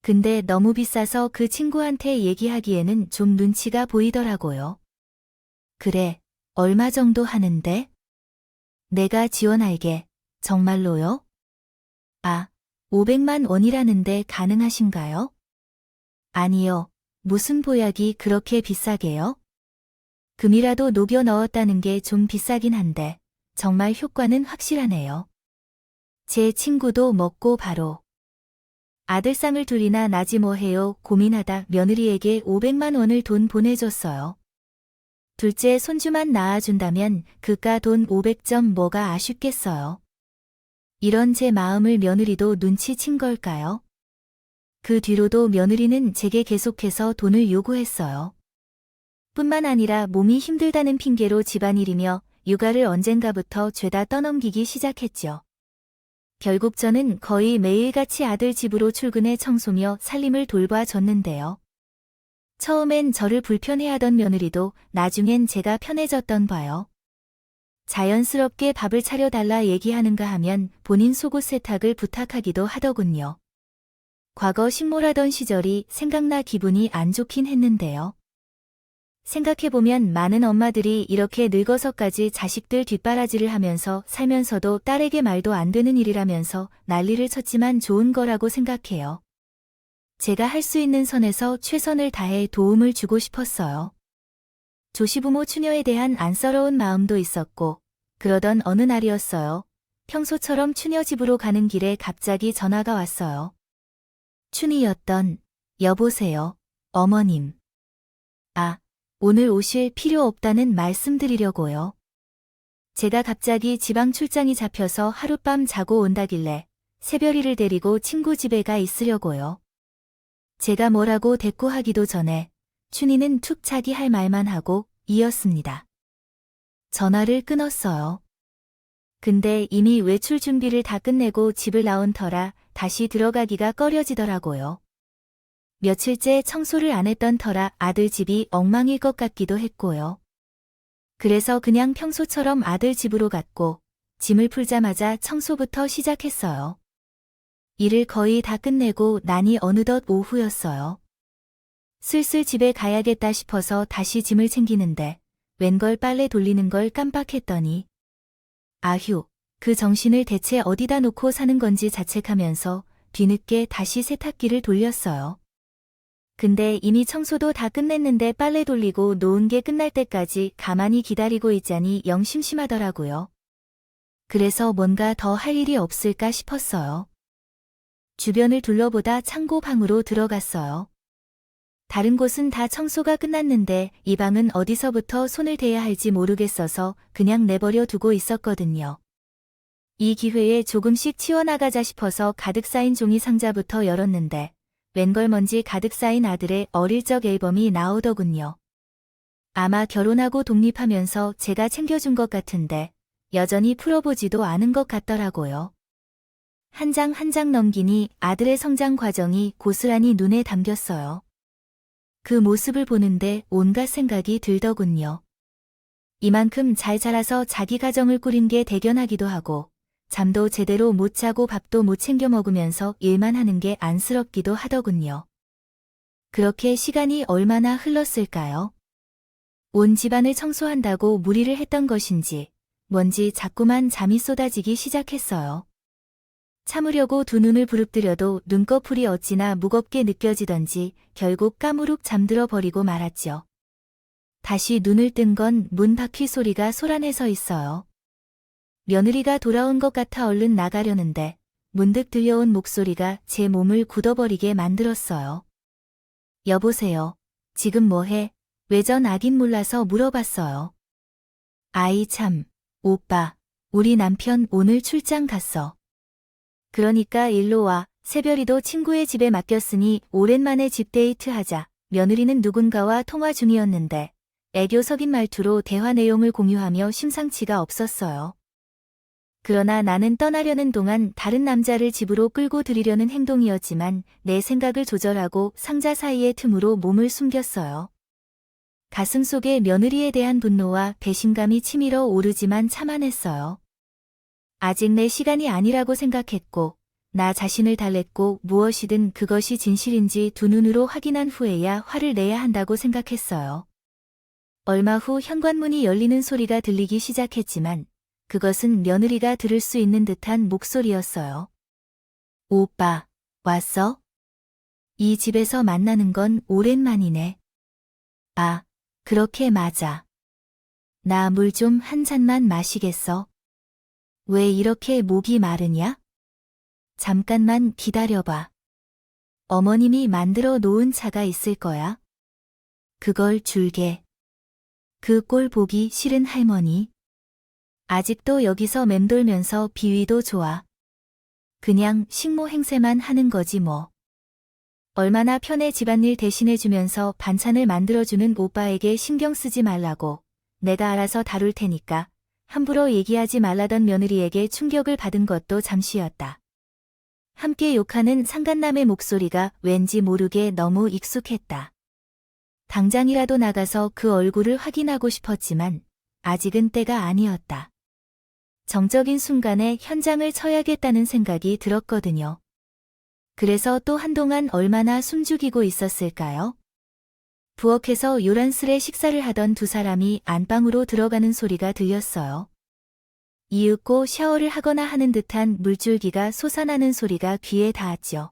근데 너무 비싸서 그 친구한테 얘기하기에는 좀 눈치가 보이더라고요. 그래, 얼마 정도 하는데? 내가 지원할게. 정말로요? 아, 500만 원이라는데 가능하신가요? 아니요. 무슨 보약이 그렇게 비싸게요? 금이라도 녹여 넣었다는 게 좀 비싸긴 한데 정말 효과는 확실하네요. 제 친구도 먹고 바로 아들상을 둘이나 나지 뭐해요 고민하다 며느리에게 500만 원을 돈 보내줬어요. 둘째 손주만 낳아준다면 그깟 돈 500점 뭐가 아쉽겠어요. 이런 제 마음을 며느리도 눈치챈 걸까요? 그 뒤로도 며느리는 제게 계속해서 돈을 요구했어요. 뿐만 아니라 몸이 힘들다는 핑계로 집안일이며 육아를 언젠가부터 죄다 떠넘기기 시작했죠. 결국 저는 거의 매일같이 아들 집으로 출근해 청소며 살림을 돌봐줬는데요. 처음엔 저를 불편해하던 며느리도 나중엔 제가 편해졌던 봐요. 자연스럽게 밥을 차려달라 얘기하는가 하면 본인 속옷 세탁을 부탁하기도 하더군요. 과거 식모라던 시절이 생각나 기분이 안 좋긴 했는데요. 생각해보면 많은 엄마들이 이렇게 늙어서까지 자식들 뒷바라지를 하면서 살면서도 딸에게 말도 안 되는 일이라면서 난리를 쳤지만 좋은 거라고 생각해요. 제가 할 수 있는 선에서 최선을 다해 도움을 주고 싶었어요. 조시부모 추녀에 대한 안쓰러운 마음도 있었고 그러던 어느 날이었어요. 평소처럼 추녀 집으로 가는 길에 갑자기 전화가 왔어요. 춘이었던 여보세요, 어머님. 아, 오늘 오실 필요 없다는 말씀드리려고요. 제가 갑자기 지방 출장이 잡혀서 하룻밤 자고 온다길래 새별이를 데리고 친구 집에 가 있으려고요. 제가 뭐라고 대꾸하기도 전에 춘이는 툭 자기 할 말만 하고 이었습니다. 전화를 끊었어요. 근데 이미 외출 준비를 다 끝내고 집을 나온 터라 다시 들어가기가 꺼려지더라고요. 며칠째 청소를 안 했던 터라 아들 집이 엉망일 것 같기도 했고요. 그래서 그냥 평소처럼 아들 집으로 갔고 짐을 풀자마자 청소부터 시작했어요. 일을 거의 다 끝내고 나니 어느덧 오후였어요. 슬슬 집에 가야겠다 싶어서 다시 짐을 챙기는데 웬걸 빨래 돌리는 걸 깜빡했더니 아휴, 그 정신을 대체 어디다 놓고 사는 건지 자책하면서 뒤늦게 다시 세탁기를 돌렸어요. 근데 이미 청소도 다 끝냈는데 빨래 돌리고 놓은 게 끝날 때까지 가만히 기다리고 있자니 영 심심하더라고요. 그래서 뭔가 더 할 일이 없을까 싶었어요. 주변을 둘러보다 창고 방으로 들어갔어요. 다른 곳은 다 청소가 끝났는데 이 방은 어디서부터 손을 대야 할지 모르겠어서 그냥 내버려 두고 있었거든요. 이 기회에 조금씩 치워나가자 싶어서 가득 쌓인 종이 상자부터 열었는데 웬걸 먼지 가득 쌓인 아들의 어릴 적 앨범이 나오더군요. 아마 결혼하고 독립하면서 제가 챙겨준 것 같은데 여전히 풀어보지도 않은 것 같더라고요. 한 장 한 장 넘기니 아들의 성장 과정이 고스란히 눈에 담겼어요. 그 모습을 보는데 온갖 생각이 들더군요. 이만큼 잘 자라서 자기 가정을 꾸린 게 대견하기도 하고 잠도 제대로 못 자고 밥도 못 챙겨 먹으면서 일만 하는 게 안쓰럽기도 하더군요. 그렇게 시간이 얼마나 흘렀을까요? 온 집안을 청소한다고 무리를 했던 것인지 뭔지 자꾸만 잠이 쏟아지기 시작했어요. 참으려고 두 눈을 부릅뜨려도 눈꺼풀이 어찌나 무겁게 느껴지던지 결국 까무룩 잠들어 버리고 말았죠. 다시 눈을 뜬 건 문 바퀴 소리가 소란해서 있어요. 며느리가 돌아온 것 같아 얼른 나가려는데 문득 들려온 목소리가 제 몸을 굳어버리게 만들었어요. 여보세요. 지금 뭐해? 왜 전 아긴 몰라서 물어봤어요. 아이 참, 오빠, 우리 남편 오늘 출장 갔어. 그러니까 일로 와. 새별이도 친구의 집에 맡겼으니 오랜만에 집 데이트 하자. 며느리는 누군가와 통화 중이었는데 애교 섞인 말투로 대화 내용을 공유하며 심상치가 없었어요. 그러나 나는 떠나려는 동안 다른 남자를 집으로 끌고 들이려는 행동이었지만 내 생각을 조절하고 상자 사이의 틈으로 몸을 숨겼어요. 가슴속에 며느리에 대한 분노와 배신감이 치밀어 오르지만 참아냈어요. 아직 내 시간이 아니라고 생각했고 나 자신을 달랬고 무엇이든 그것이 진실인지 두 눈으로 확인한 후에야 화를 내야 한다고 생각했어요. 얼마 후 현관문이 열리는 소리가 들리기 시작했지만 그것은 며느리가 들을 수 있는 듯한 목소리였어요. 오빠, 왔어? 이 집에서 만나는 건 오랜만이네. 아, 그렇게 맞아. 나 물 좀 한 잔만 마시겠어? 왜 이렇게 목이 마르냐? 잠깐만 기다려봐. 어머님이 만들어 놓은 차가 있을 거야. 그걸 줄게. 그 꼴 보기 싫은 할머니. 아직도 여기서 맴돌면서 비위도 좋아. 그냥 식모 행세만 하는 거지 뭐. 얼마나 편해 집안일 대신해주면서 반찬을 만들어주는 오빠에게 신경 쓰지 말라고. 내가 알아서 다룰 테니까. 함부로 얘기하지 말라던 며느리에게 충격을 받은 것도 잠시였다. 함께 욕하는 상간남의 목소리가 왠지 모르게 너무 익숙했다. 당장이라도 나가서 그 얼굴을 확인하고 싶었지만 아직은 때가 아니었다. 정적인 순간에 현장을 쳐야겠다는 생각이 들었거든요. 그래서 또 한동안 얼마나 숨죽이고 있었을까요? 부엌에서 요란스레 식사를 하던 두 사람이 안방으로 들어가는 소리가 들렸어요. 이윽고 샤워를 하거나 하는 듯한 물줄기가 솟아나는 소리가 귀에 닿았죠.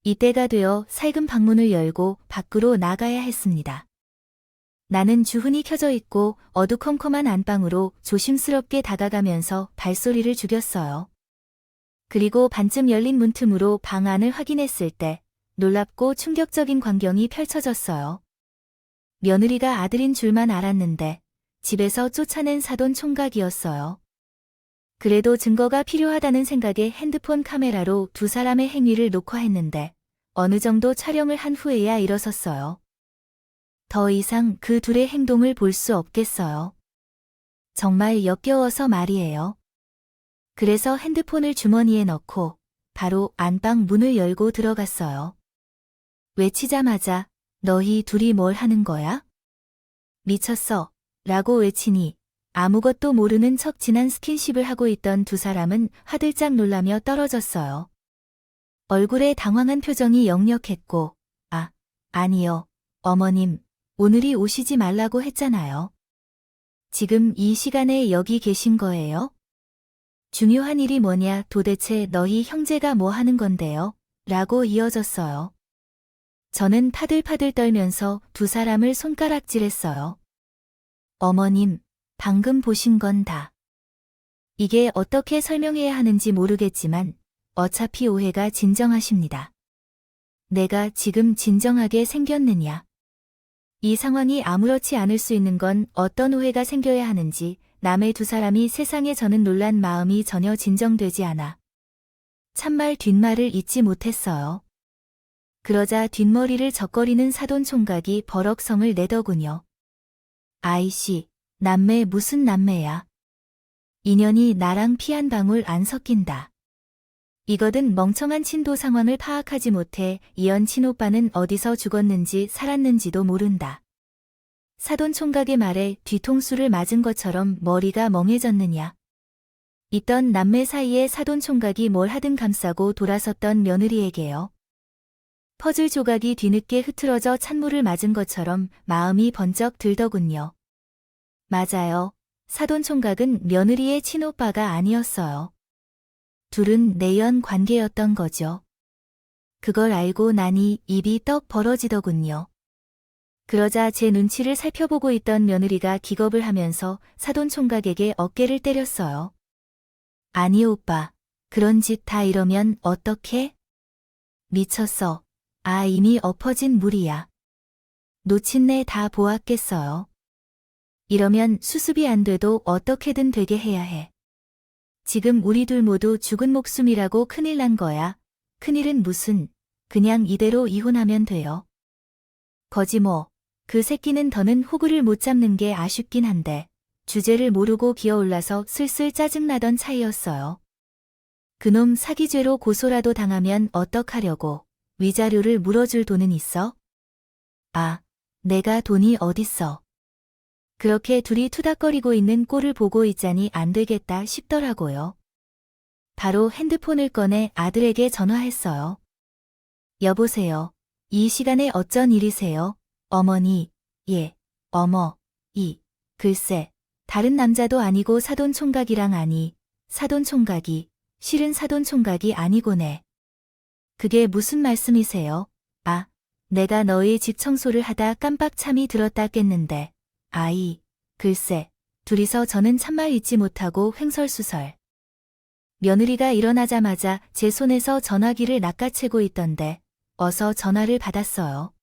이때가 되어 살금 방문을 열고 밖으로 나가야 했습니다. 나는 주흔이 켜져 있고 어두컴컴한 안방으로 조심스럽게 다가가면서 발소리를 죽였어요. 그리고 반쯤 열린 문틈으로 방 안을 확인했을 때 놀랍고 충격적인 광경이 펼쳐졌어요. 며느리가 아들인 줄만 알았는데 집에서 쫓아낸 사돈 총각이었어요. 그래도 증거가 필요하다는 생각에 핸드폰 카메라로 두 사람의 행위를 녹화했는데 어느 정도 촬영을 한 후에야 일어섰어요. 더 이상 그 둘의 행동을 볼 수 없겠어요. 정말 역겨워서 말이에요. 그래서 핸드폰을 주머니에 넣고 바로 안방 문을 열고 들어갔어요. 외치자마자 너희 둘이 뭘 하는 거야? 미쳤어 라고 외치니 아무것도 모르는 척 진한 스킨십을 하고 있던 두 사람은 화들짝 놀라며 떨어졌어요. 얼굴에 당황한 표정이 역력했고 아니요, 어머님, 오늘이 오시지 말라고 했잖아요. 지금 이 시간에 여기 계신 거예요? 중요한 일이 뭐냐 도대체 너희 형제가 뭐 하는 건데요? 라고 이어졌어요. 저는 파들파들 떨면서 두 사람을 손가락질했어요. 어머님, 방금 보신 건 다. 이게 어떻게 설명해야 하는지 모르겠지만 어차피 오해가 진정하십니다. 내가 지금 진정하게 생겼느냐? 이 상황이 아무렇지 않을 수 있는 건 어떤 오해가 생겨야 하는지 남의 두 사람이 세상에 저는 놀란 마음이 전혀 진정되지 않아. 참말 뒷말을 잊지 못했어요. 그러자 뒷머리를 적거리는 사돈 총각이 버럭 성을 내더군요. 아이씨, 남매 무슨 남매야. 인연이 나랑 피 한 방울 안 섞인다. 이거든 멍청한 친도 상황을 파악하지 못해 이연 친오빠는 어디서 죽었는지 살았는지도 모른다. 사돈 총각의 말에 뒤통수를 맞은 것처럼 머리가 멍해졌느냐. 있던 남매 사이에 사돈 총각이 뭘 하든 감싸고 돌아섰던 며느리에게요. 퍼즐 조각이 뒤늦게 흐트러져 찬물을 맞은 것처럼 마음이 번쩍 들더군요. 맞아요. 사돈 총각은 며느리의 친오빠가 아니었어요. 둘은 내연 관계였던 거죠. 그걸 알고 나니 입이 떡 벌어지더군요. 그러자 제 눈치를 살펴보고 있던 며느리가 기겁을 하면서 사돈 총각에게 어깨를 때렸어요. 아니 오빠, 그런 짓 다 이러면 어떡해? 미쳤어. 아 이미 엎어진 물이야. 놓친내 다 보았겠어요. 이러면 수습이 안 돼도 어떻게든 되게 해야 해. 지금 우리 둘 모두 죽은 목숨이라고 큰일 난 거야. 큰일은 무슨, 그냥 이대로 이혼하면 돼요. 거지 뭐, 그 새끼는 더는 호구를 못 잡는 게 아쉽긴 한데, 주제를 모르고 기어올라서 슬슬 짜증나던 차이였어요. 그놈 사기죄로 고소라도 당하면 어떡하려고, 위자료를 물어줄 돈은 있어? 아, 내가 돈이 어딨어. 그렇게 둘이 투닥거리고 있는 꼴을 보고 있자니 안 되겠다 싶더라고요. 바로 핸드폰을 꺼내 아들에게 전화했어요. 여보세요. 이 시간에 어쩐 일이세요? 어머니, 예, 어머, 글쎄, 다른 남자도 아니고 사돈 총각이랑 아니, 사돈 총각이, 실은 사돈 총각이 아니고네. 그게 무슨 말씀이세요? 아, 내가 너희 집 청소를 하다 깜빡 참이 들었다 깼는데. 아이, 글쎄, 둘이서 저는 참말 잊지 못하고 횡설수설. 며느리가 일어나자마자 제 손에서 전화기를 낚아채고 있던데 어서 전화를 받았어요.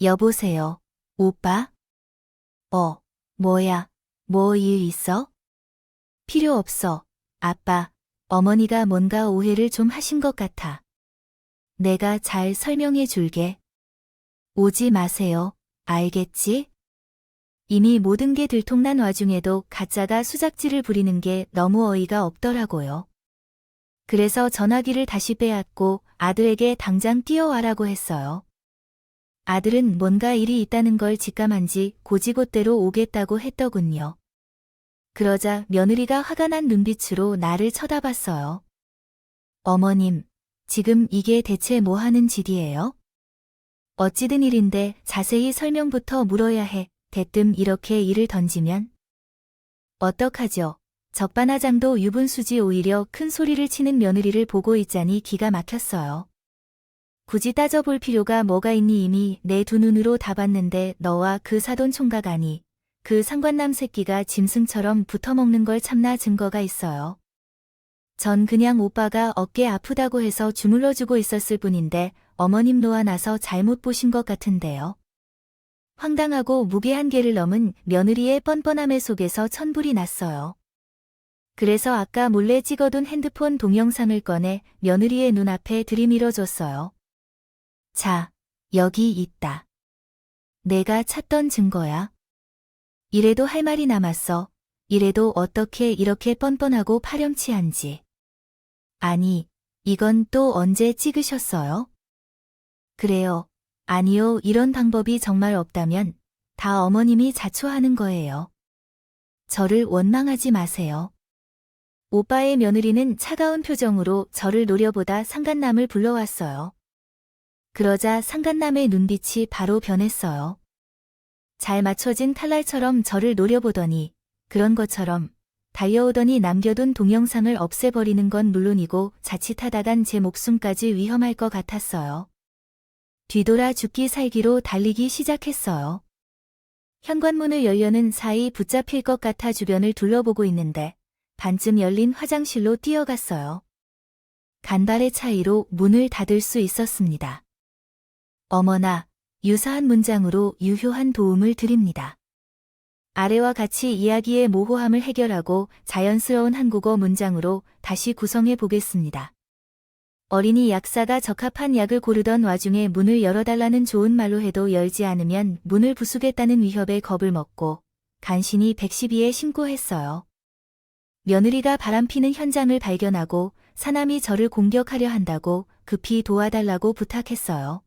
여보세요, 오빠? 뭐야, 뭐 일 있어? 필요 없어, 아빠. 어머니가 뭔가 오해를 좀 하신 것 같아. 내가 잘 설명해 줄게. 오지 마세요, 알겠지? 이미 모든 게 들통난 와중에도 가짜가 수작질을 부리는 게 너무 어이가 없더라고요. 그래서 전화기를 다시 빼앗고 아들에게 당장 뛰어와라고 했어요. 아들은 뭔가 일이 있다는 걸 직감한지 고지곳대로 오겠다고 했더군요. 그러자 며느리가 화가 난 눈빛으로 나를 쳐다봤어요. 어머님, 지금 이게 대체 뭐 하는 짓이에요? 어찌된 일인데 자세히 설명부터 물어야 해. 대뜸 이렇게 일을 던지면? 어떡하죠? 적반하장도 유분수지 오히려 큰 소리를 치는 며느리를 보고 있자니 기가 막혔어요. 굳이 따져볼 필요가 뭐가 있니 이미 내 두 눈으로 다 봤는데 너와 그 사돈 총각 아니, 그 상관남 새끼가 짐승처럼 붙어먹는 걸 참나 증거가 있어요. 전 그냥 오빠가 어깨 아프다고 해서 주물러주고 있었을 뿐인데 어머님 놓아놔서 잘못 보신 것 같은데요. 황당하고 무게 한계를 넘은 며느리의 뻔뻔함에 속에서 천불이 났어요. 그래서 아까 몰래 찍어둔 핸드폰 동영상을 꺼내 며느리의 눈앞에 들이밀어줬어요. 자, 여기 있다. 내가 찾던 증거야. 이래도 할 말이 남았어. 이래도 어떻게 이렇게 뻔뻔하고 파렴치한지. 아니, 이건 또 언제 찍으셨어요? 그래요. 아니요, 이런 방법이 정말 없다면 다 어머님이 자초하는 거예요. 저를 원망하지 마세요. 오빠의 며느리는 차가운 표정으로 저를 노려보다 상간남을 불러왔어요. 그러자 상간남의 눈빛이 바로 변했어요. 잘 맞춰진 칼날처럼 저를 노려보더니 그런 것처럼 달려오더니 남겨둔 동영상을 없애버리는 건 물론이고 자칫하다간 제 목숨까지 위험할 것 같았어요. 뒤돌아 죽기 살기로 달리기 시작했어요. 현관문을 열려는 사이 붙잡힐 것 같아 주변을 둘러보고 있는데 반쯤 열린 화장실로 뛰어갔어요. 간발의 차이로 문을 닫을 수 있었습니다. 어머나, 유사한 문장으로 유효한 도움을 드립니다. 아래와 같이 이야기의 모호함을 해결하고 자연스러운 한국어 문장으로 다시 구성해 보겠습니다. 어린이 약사가 적합한 약을 고르던 와중에 문을 열어달라는 좋은 말로 해도 열지 않으면 문을 부수겠다는 위협에 겁을 먹고 간신히 112에 신고했어요. 며느리가 바람피는 현장을 발견하고 사남이 저를 공격하려 한다고 급히 도와달라고 부탁했어요.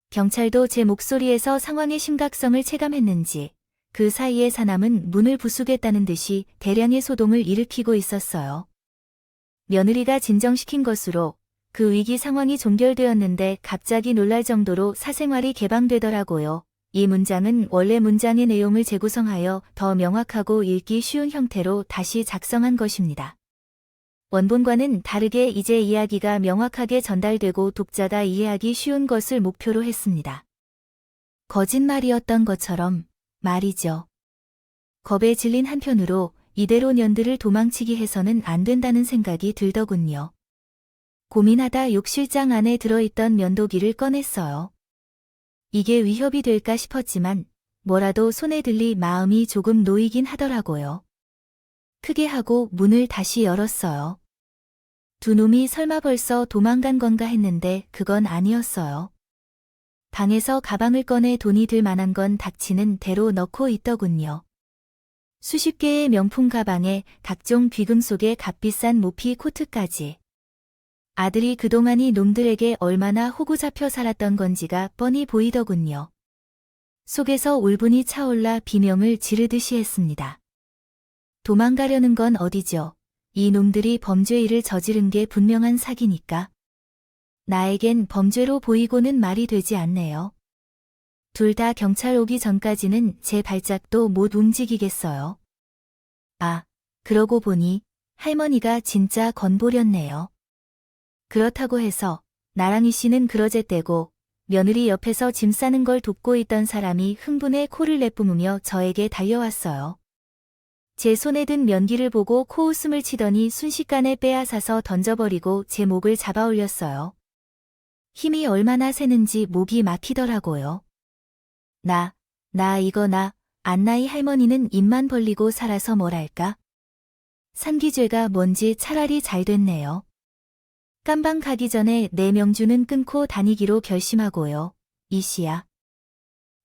경찰도 제 목소리에서 상황의 심각성을 체감했는지 그 사이에 사남은 문을 부수겠다는 듯이 대량의 소동을 일으키고 있었어요. 며느리가 진정시킨 것으로 그 위기 상황이 종결되었는데 갑자기 놀랄 정도로 사생활이 개방되더라고요. 이 문장은 원래 문장의 내용을 재구성하여 더 명확하고 읽기 쉬운 형태로 다시 작성한 것입니다. 원본과는 다르게 이제 이야기가 명확하게 전달되고 독자가 이해하기 쉬운 것을 목표로 했습니다. 거짓말이었던 것처럼 말이죠. 겁에 질린 한편으로 이대로 년들을 도망치기 해서는 안 된다는 생각이 들더군요. 고민하다 욕실장 안에 들어있던 면도기를 꺼냈어요. 이게 위협이 될까 싶었지만 뭐라도 손에 들리 마음이 조금 놓이긴 하더라고요. 크게 하고 문을 다시 열었어요. 두 놈이 설마 벌써 도망간 건가 했는데 그건 아니었어요. 방에서 가방을 꺼내 돈이 들 만한 건 닥치는 대로 넣고 있더군요. 수십 개의 명품 가방에 각종 귀금속에 값비싼 모피 코트까지. 아들이 그동안 이 놈들에게 얼마나 호구 잡혀 살았던 건지가 뻔히 보이더군요. 속에서 울분이 차올라 비명을 지르듯이 했습니다. 도망가려는 건 어디죠? 이 놈들이 범죄일을 저지른 게 분명한 사기니까. 나에겐 범죄로 보이고는 말이 되지 않네요. 둘 다 경찰 오기 전까지는 제 발작도 못 움직이겠어요. 아, 그러고 보니 할머니가 진짜 건보렸네요. 그렇다고 해서 나랑 이 씨는 그러재떼고 며느리 옆에서 짐 싸는 걸 돕고 있던 사람이 흥분해 코를 내뿜으며 저에게 달려왔어요. 제 손에 든 면기를 보고 코웃음을 치더니 순식간에 빼앗아서 던져버리고 제 목을 잡아 올렸어요. 힘이 얼마나 세는지 목이 막히더라고요. 안나이 할머니는 입만 벌리고 살아서 뭐랄까? 산기죄가 뭔지 차라리 잘 됐네요. 깜방 가기 전에 내 명주는 끊고 다니기로 결심하고요. 이 씨야.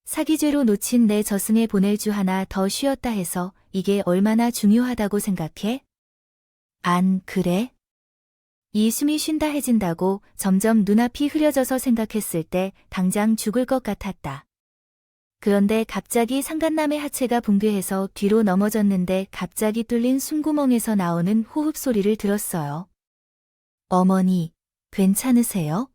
사기죄로 놓친 내 저승에 보낼 주 하나 더 쉬었다 해서 이게 얼마나 중요하다고 생각해? 안 그래? 이 숨이 쉰다 해진다고 점점 눈앞이 흐려져서 생각했을 때 당장 죽을 것 같았다. 그런데 갑자기 상간남의 하체가 붕괴해서 뒤로 넘어졌는데 갑자기 뚫린 숨구멍에서 나오는 호흡 소리를 들었어요. 어머니, 괜찮으세요?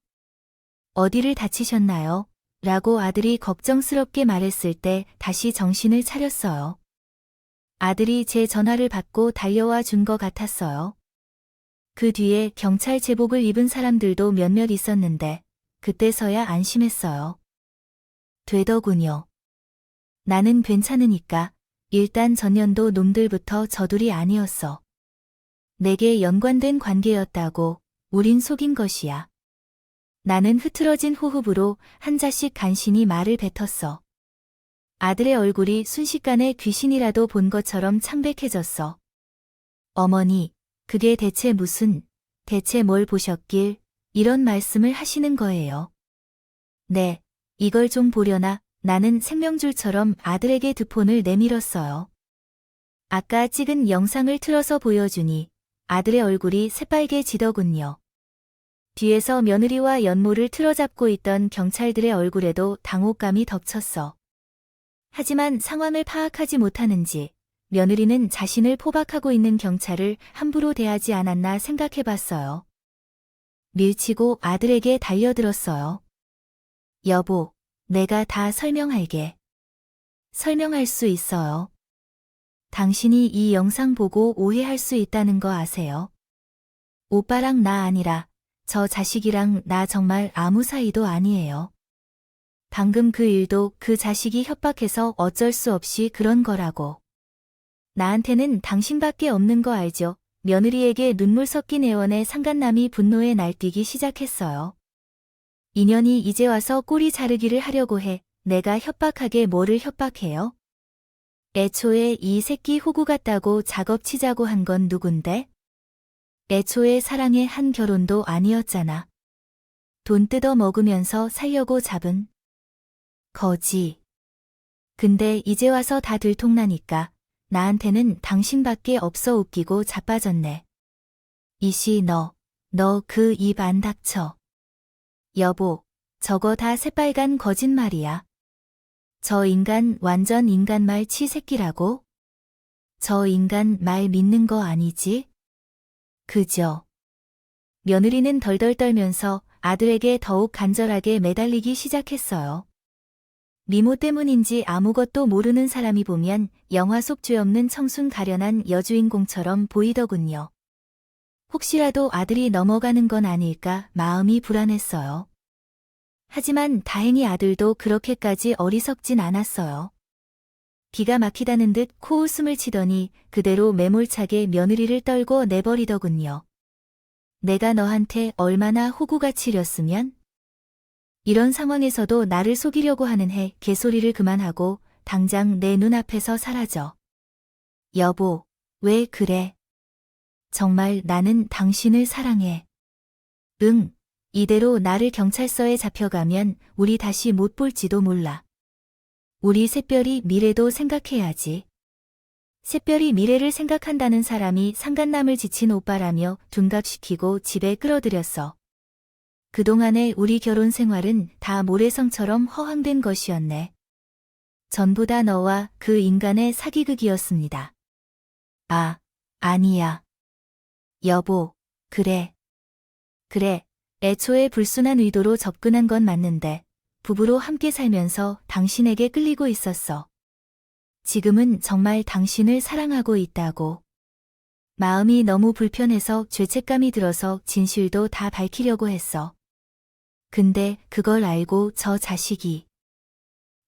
어디를 다치셨나요? 라고 아들이 걱정스럽게 말했을 때 다시 정신을 차렸어요. 아들이 제 전화를 받고 달려와 준 것 같았어요. 그 뒤에 경찰 제복을 입은 사람들도 몇몇 있었는데 그때서야 안심했어요. 되더군요. 나는 괜찮으니까 일단 전년도 놈들부터 저둘이 아니었어. 내게 연관된 관계였다고 우린 속인 것이야. 나는 흐트러진 호흡으로 한 자씩 간신히 말을 뱉었어. 아들의 얼굴이 순식간에 귀신이라도 본 것처럼 창백해졌어. 어머니, 그게 대체 뭘 보셨길 이런 말씀을 하시는 거예요. 네, 이걸 좀 보려나. 나는 생명줄처럼 아들에게 드폰을 내밀었어요. 아까 찍은 영상을 틀어서 보여주니 아들의 얼굴이 새빨개지더군요. 뒤에서 며느리와 연모를 틀어잡고 있던 경찰들의 얼굴에도 당혹감이 덮쳤어. 하지만 상황을 파악하지 못하는지 며느리는 자신을 포박하고 있는 경찰을 함부로 대하지 않았나 생각해봤어요. 밀치고 아들에게 달려들었어요. 여보, 내가 다 설명할게. 설명할 수 있어요. 당신이 이 영상 보고 오해할 수 있다는 거 아세요? 오빠랑 나 아니라 저 자식이랑 나 정말 아무 사이도 아니에요. 방금 그 일도 그 자식이 협박해서 어쩔 수 없이 그런 거라고. 나한테는 당신밖에 없는 거 알죠? 며느리에게 눈물 섞인 애원의 상간남이 분노에 날뛰기 시작했어요. 인연이 이제 와서 꼬리 자르기를 하려고 해. 내가 협박하게 뭐를 협박해요? 애초에 이 새끼 호구 같다고 작업 치자고 한 건 누군데? 애초에 사랑의 한 결혼도 아니었잖아. 돈 뜯어 먹으면서 살려고 잡은 거지. 근데 이제 와서 다 들통나니까 나한테는 당신밖에 없어 웃기고 자빠졌네. 이씨 너 그 입 안 닥쳐. 여보, 저거 다 새빨간 거짓말이야. 저 인간 완전 인간 말치 새끼라고? 저 인간 말 믿는 거 아니지? 그죠? 며느리는 덜덜 떨면서 아들에게 더욱 간절하게 매달리기 시작했어요. 미모 때문인지 아무것도 모르는 사람이 보면 영화 속 죄 없는 청순 가련한 여주인공처럼 보이더군요. 혹시라도 아들이 넘어가는 건 아닐까 마음이 불안했어요. 하지만 다행히 아들도 그렇게까지 어리석진 않았어요. 기가 막히다는 듯 코웃음을 치더니 그대로 매몰차게 며느리를 떨고 내버리더군요. 내가 너한테 얼마나 호구가 치렸으면? 이런 상황에서도 나를 속이려고 하는 개소리를 그만하고 당장 내 눈앞에서 사라져. 여보, 왜 그래? 정말 나는 당신을 사랑해. 응, 이대로 나를 경찰서에 잡혀가면 우리 다시 못 볼지도 몰라. 우리 샛별이 미래도 생각해야지. 샛별이 미래를 생각한다는 사람이 상간남을 지친 오빠라며 둔갑시키고 집에 끌어들였어. 그동안의 우리 결혼 생활은 다 모래성처럼 허황된 것이었네. 전부 다 너와 그 인간의 사기극이었습니다. 아, 아니야. 여보, 그래. 애초에 불순한 의도로 접근한 건 맞는데 부부로 함께 살면서 당신에게 끌리고 있었어. 지금은 정말 당신을 사랑하고 있다고. 마음이 너무 불편해서 죄책감이 들어서 진실도 다 밝히려고 했어. 근데 그걸 알고 저 자식이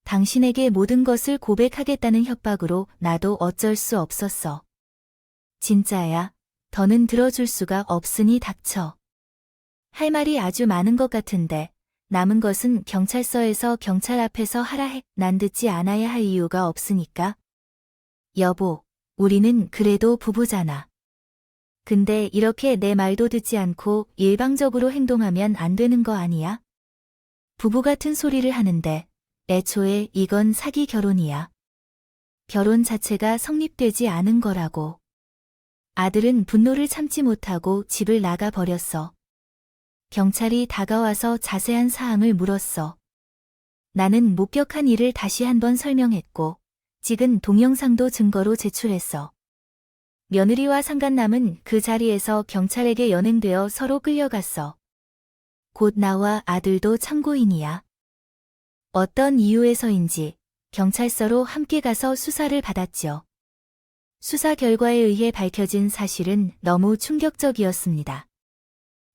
당신에게 모든 것을 고백하겠다는 협박으로 나도 어쩔 수 없었어. 진짜야. 더는 들어줄 수가 없으니 닥쳐. 할 말이 아주 많은 것 같은데 남은 것은 경찰서에서 경찰 앞에서 하라 해. 난 듣지 않아야 할 이유가 없으니까. 여보, 우리는 그래도 부부잖아. 근데 이렇게 내 말도 듣지 않고 일방적으로 행동하면 안 되는 거 아니야? 부부 같은 소리를 하는데 애초에 이건 사기 결혼이야. 결혼 자체가 성립되지 않은 거라고. 아들은 분노를 참지 못하고 집을 나가 버렸어. 경찰이 다가와서 자세한 사항을 물었어. 나는 목격한 일을 다시 한번 설명했고 찍은 동영상도 증거로 제출했어. 며느리와 상간남은 그 자리에서 경찰에게 연행되어 서로 끌려갔어. 곧 나와 아들도 참고인이야. 어떤 이유에서인지 경찰서로 함께 가서 수사를 받았죠. 수사 결과에 의해 밝혀진 사실은 너무 충격적이었습니다.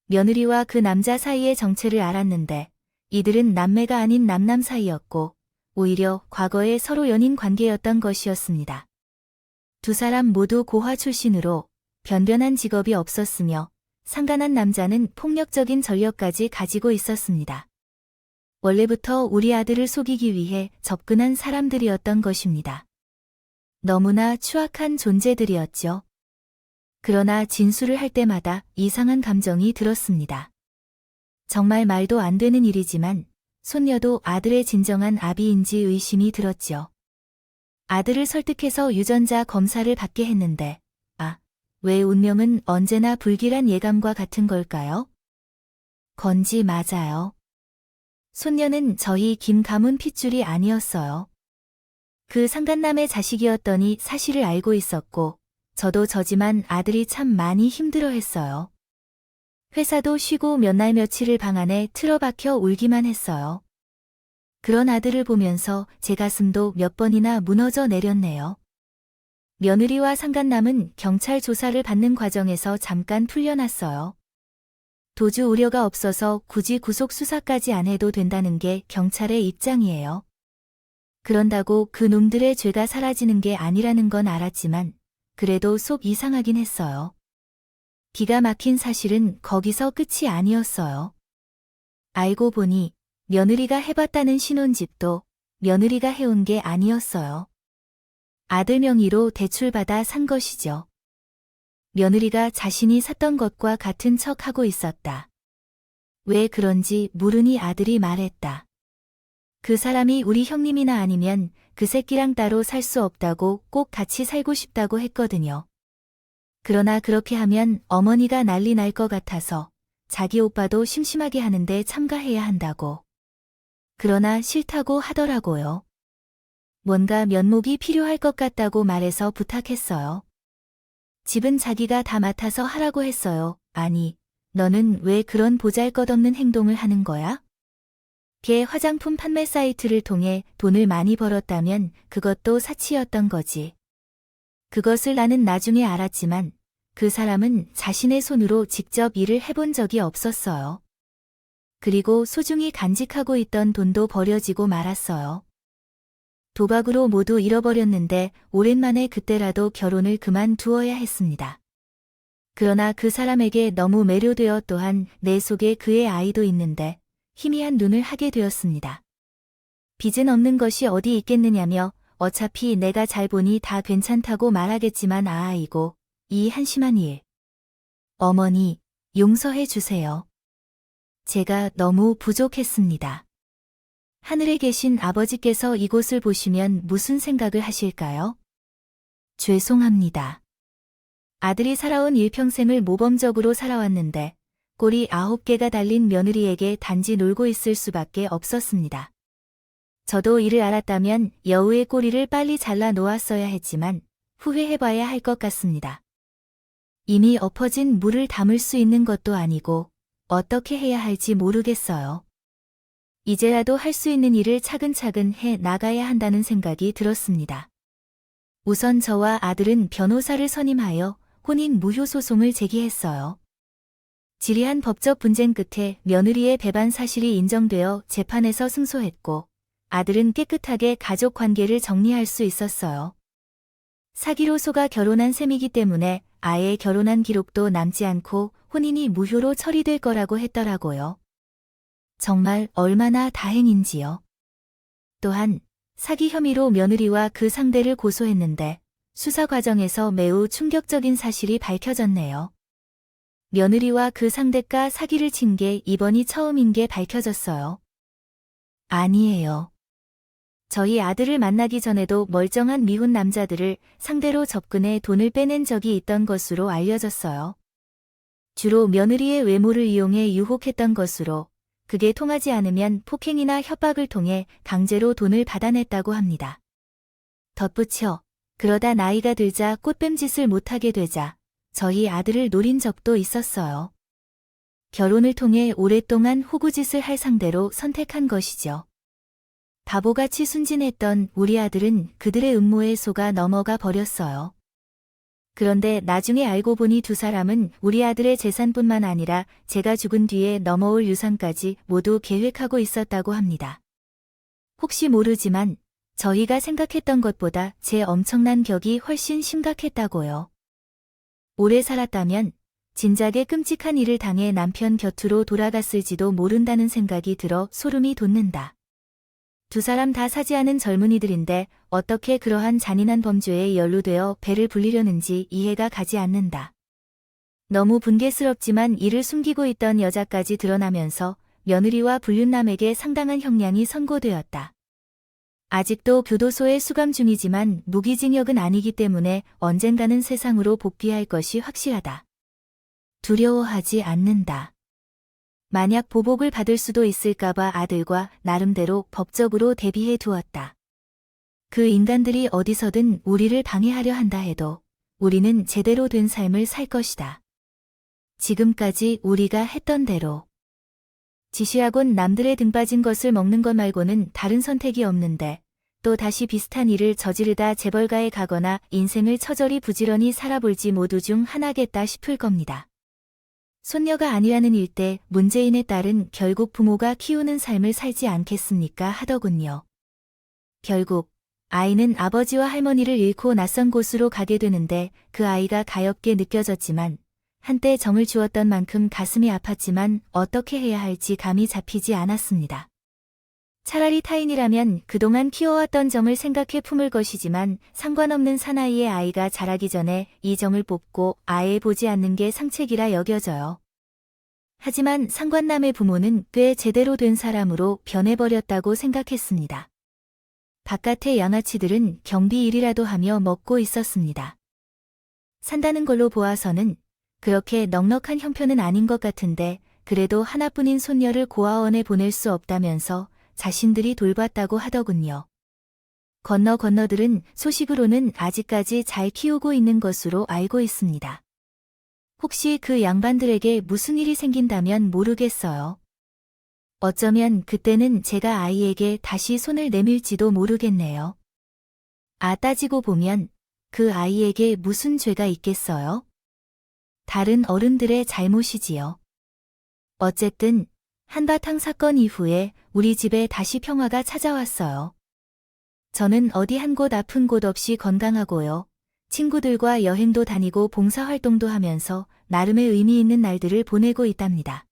며느리와 그 남자 사이의 정체를 알았는데 이들은 남매가 아닌 남남 사이였고 오히려 과거에 서로 연인 관계였던 것이었습니다. 두 사람 모두 고화 출신으로 변변한 직업이 없었으며 상간한 남자는 폭력적인 전력까지 가지고 있었습니다. 원래부터 우리 아들을 속이기 위해 접근한 사람들이었던 것입니다. 너무나 추악한 존재들이었죠. 그러나 진술을 할 때마다 이상한 감정이 들었습니다. 정말 말도 안 되는 일이지만 손녀도 아들의 진정한 아비인지 의심이 들었죠. 아들을 설득해서 유전자 검사를 받게 했는데 왜 운명은 언제나 불길한 예감과 같은 걸까요? 건지 맞아요. 손녀는 저희 김 가문 핏줄이 아니었어요. 그 상간남의 자식이었더니 사실을 알고 있었고 저도 저지만 아들이 참 많이 힘들어했어요. 회사도 쉬고 몇 날 며칠을 방 안에 틀어박혀 울기만 했어요. 그런 아들을 보면서 제 가슴도 몇 번이나 무너져 내렸네요. 며느리와 상간남은 경찰 조사를 받는 과정에서 잠깐 풀려났어요. 도주 우려가 없어서 굳이 구속 수사까지 안 해도 된다는 게 경찰의 입장이에요. 그런다고 그 놈들의 죄가 사라지는 게 아니라는 건 알았지만 그래도 속 이상하긴 했어요. 기가 막힌 사실은 거기서 끝이 아니었어요. 알고 보니 며느리가 해봤다는 신혼집도 며느리가 해온 게 아니었어요. 아들 명의로 대출받아 산 것이죠. 며느리가 자신이 샀던 것과 같은 척하고 있었다. 왜 그런지 물으니 아들이 말했다. 그 사람이 우리 형님이나 아니면 그 새끼랑 따로 살 수 없다고 꼭 같이 살고 싶다고 했거든요. 그러나 그렇게 하면 어머니가 난리 날 것 같아서 자기 오빠도 심심하게 하는데 참가해야 한다고. 그러나 싫다고 하더라고요. 뭔가 면목이 필요할 것 같다고 말해서 부탁했어요. 집은 자기가 다 맡아서 하라고 했어요. 아니, 너는 왜 그런 보잘것없는 행동을 하는 거야? 걔 화장품 판매 사이트를 통해 돈을 많이 벌었다면 그것도 사치였던 거지. 그것을 나는 나중에 알았지만 그 사람은 자신의 손으로 직접 일을 해본 적이 없었어요. 그리고 소중히 간직하고 있던 돈도 버려지고 말았어요. 도박으로 모두 잃어버렸는데 오랜만에 그때라도 결혼을 그만두어야 했습니다. 그러나 그 사람에게 너무 매료되어 또한 내 속에 그의 아이도 있는데 희미한 눈을 하게 되었습니다. 빚은 없는 것이 어디 있겠느냐며 어차피 내가 잘 보니 다 괜찮다고 말하겠지만 아이고, 이 한심한 일. 어머니, 용서해 주세요. 제가 너무 부족했습니다. 하늘에 계신 아버지께서 이곳을 보시면 무슨 생각을 하실까요? 죄송합니다. 아들이 살아온 일평생을 모범적으로 살아왔는데 꼬리 9개가 달린 며느리에게 단지 놀고 있을 수밖에 없었습니다. 저도 이를 알았다면 여우의 꼬리를 빨리 잘라 놓았어야 했지만 후회해봐야 할 것 같습니다. 이미 엎어진 물을 담을 수 있는 것도 아니고 어떻게 해야 할지 모르겠어요. 이제라도 할 수 있는 일을 차근차근 해 나가야 한다는 생각이 들었습니다. 우선 저와 아들은 변호사를 선임하여 혼인 무효 소송을 제기했어요. 지리한 법적 분쟁 끝에 며느리의 배반 사실이 인정되어 재판에서 승소했고 아들은 깨끗하게 가족 관계를 정리할 수 있었어요. 사기로 속아 결혼한 셈이기 때문에 아예 결혼한 기록도 남지 않고 혼인이 무효로 처리될 거라고 했더라고요. 정말 얼마나 다행인지요. 또한 사기 혐의로 며느리와 그 상대를 고소했는데 수사 과정에서 매우 충격적인 사실이 밝혀졌네요. 며느리와 그 상대가 사기를 친 게 이번이 처음인 게 밝혀졌어요. 아니에요. 저희 아들을 만나기 전에도 멀쩡한 미혼 남자들을 상대로 접근해 돈을 빼낸 적이 있던 것으로 알려졌어요. 주로 며느리의 외모를 이용해 유혹했던 것으로 그게 통하지 않으면 폭행이나 협박을 통해 강제로 돈을 받아냈다고 합니다. 덧붙여 그러다 나이가 들자 꽃뱀짓을 못하게 되자 저희 아들을 노린 적도 있었어요. 결혼을 통해 오랫동안 호구짓을 할 상대로 선택한 것이죠. 바보같이 순진했던 우리 아들은 그들의 음모에 속아 넘어가 버렸어요. 그런데 나중에 알고 보니 두 사람은 우리 아들의 재산뿐만 아니라 제가 죽은 뒤에 넘어올 유산까지 모두 계획하고 있었다고 합니다. 혹시 모르지만 저희가 생각했던 것보다 제 엄청난 격이 훨씬 심각했다고요. 오래 살았다면 진작에 끔찍한 일을 당해 남편 곁으로 돌아갔을지도 모른다는 생각이 들어 소름이 돋는다. 두 사람 다 사지 않은 젊은이들인데 어떻게 그러한 잔인한 범죄에 연루되어 배를 불리려는지 이해가 가지 않는다. 너무 분개스럽지만 이를 숨기고 있던 여자까지 드러나면서 며느리와 불륜남에게 상당한 형량이 선고되었다. 아직도 교도소에 수감 중이지만 무기징역은 아니기 때문에 언젠가는 세상으로 복귀할 것이 확실하다. 두려워하지 않는다. 만약 보복을 받을 수도 있을까봐 아들과 나름대로 법적으로 대비해 두었다. 그 인간들이 어디서든 우리를 방해하려 한다 해도 우리는 제대로 된 삶을 살 것이다. 지금까지 우리가 했던 대로. 지시하곤 남들의 등 빠진 것을 먹는 것 말고는 다른 선택이 없는데 또 다시 비슷한 일을 저지르다 재벌가에 가거나 인생을 처절히 부지런히 살아볼지 모두 중 하나겠다 싶을 겁니다. 손녀가 아니라는 일대 문재인의 딸은 결국 부모가 키우는 삶을 살지 않겠습니까 하더군요. 결국 아이는 아버지와 할머니를 잃고 낯선 곳으로 가게 되는데 그 아이가 가엾게 느껴졌지만 한때 정을 주었던 만큼 가슴이 아팠지만 어떻게 해야 할지 감이 잡히지 않았습니다. 차라리 타인이라면 그동안 키워왔던 정을 생각해 품을 것이지만 상관없는 사나이의 아이가 자라기 전에 이 정을 뽑고 아예 보지 않는 게 상책이라 여겨져요. 하지만 상관남의 부모는 꽤 제대로 된 사람으로 변해버렸다고 생각했습니다. 바깥의 양아치들은 경비 일이라도 하며 먹고 있었습니다. 산다는 걸로 보아서는 그렇게 넉넉한 형편은 아닌 것 같은데 그래도 하나뿐인 손녀를 고아원에 보낼 수 없다면서 자신들이 돌봤다고 하더군요. 건너들은 소식으로는 아직까지 잘 키우고 있는 것으로 알고 있습니다. 혹시 그 양반들에게 무슨 일이 생긴다면 모르겠어요. 어쩌면 그때는 제가 아이에게 다시 손을 내밀지도 모르겠네요. 따지고 보면 그 아이에게 무슨 죄가 있겠어요? 다른 어른들의 잘못이지요. 어쨌든 한바탕 사건 이후에 우리 집에 다시 평화가 찾아왔어요. 저는 어디 한 곳 아픈 곳 없이 건강하고요. 친구들과 여행도 다니고 봉사활동도 하면서 나름의 의미 있는 날들을 보내고 있답니다.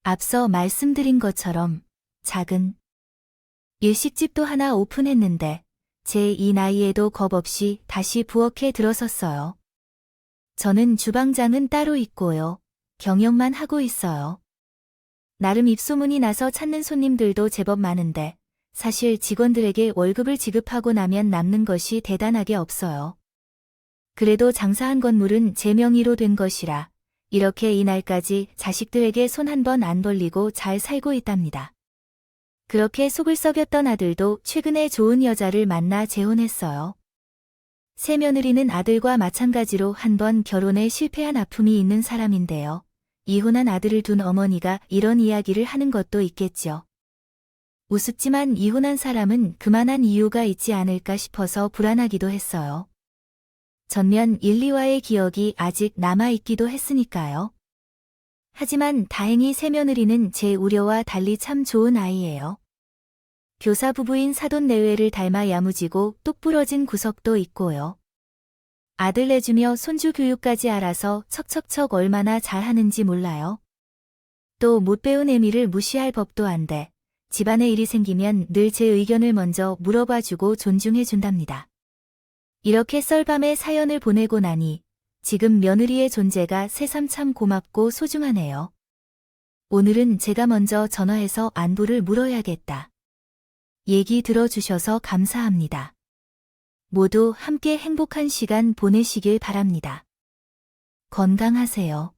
앞서 말씀드린 것처럼 작은 일식집도 하나 오픈했는데 제 이 나이에도 겁없이 다시 부엌에 들어섰어요. 저는 주방장은 따로 있고요. 경영만 하고 있어요. 나름 입소문이 나서 찾는 손님들도 제법 많은데 사실 직원들에게 월급을 지급하고 나면 남는 것이 대단하게 없어요. 그래도 장사한 건물은 제 명의로 된 것이라 이렇게 이날까지 자식들에게 손 한 번 안 벌리고 잘 살고 있답니다. 그렇게 속을 썩였던 아들도 최근에 좋은 여자를 만나 재혼했어요. 새며느리는 아들과 마찬가지로 한 번 결혼에 실패한 아픔이 있는 사람인데요. 이혼한 아들을 둔 어머니가 이런 이야기를 하는 것도 있겠죠. 우습지만 이혼한 사람은 그만한 이유가 있지 않을까 싶어서 불안하기도 했어요. 전면 1, 2화의 기억이 아직 남아있기도 했으니까요. 하지만 다행히 새며느리는 제 우려와 달리 참 좋은 아이예요. 교사 부부인 사돈 내외를 닮아 야무지고 똑부러진 구석도 있고요. 아들 내주며 손주 교육까지 알아서 척척척 얼마나 잘하는지 몰라요. 또 못 배운 애미를 무시할 법도 안 돼. 집안에 일이 생기면 늘 제 의견을 먼저 물어봐주고 존중해준답니다. 이렇게 썰밤에 사연을 보내고 나니 지금 며느리의 존재가 새삼 참 고맙고 소중하네요. 오늘은 제가 먼저 전화해서 안부를 물어야겠다. 얘기 들어주셔서 감사합니다. 모두 함께 행복한 시간 보내시길 바랍니다. 건강하세요.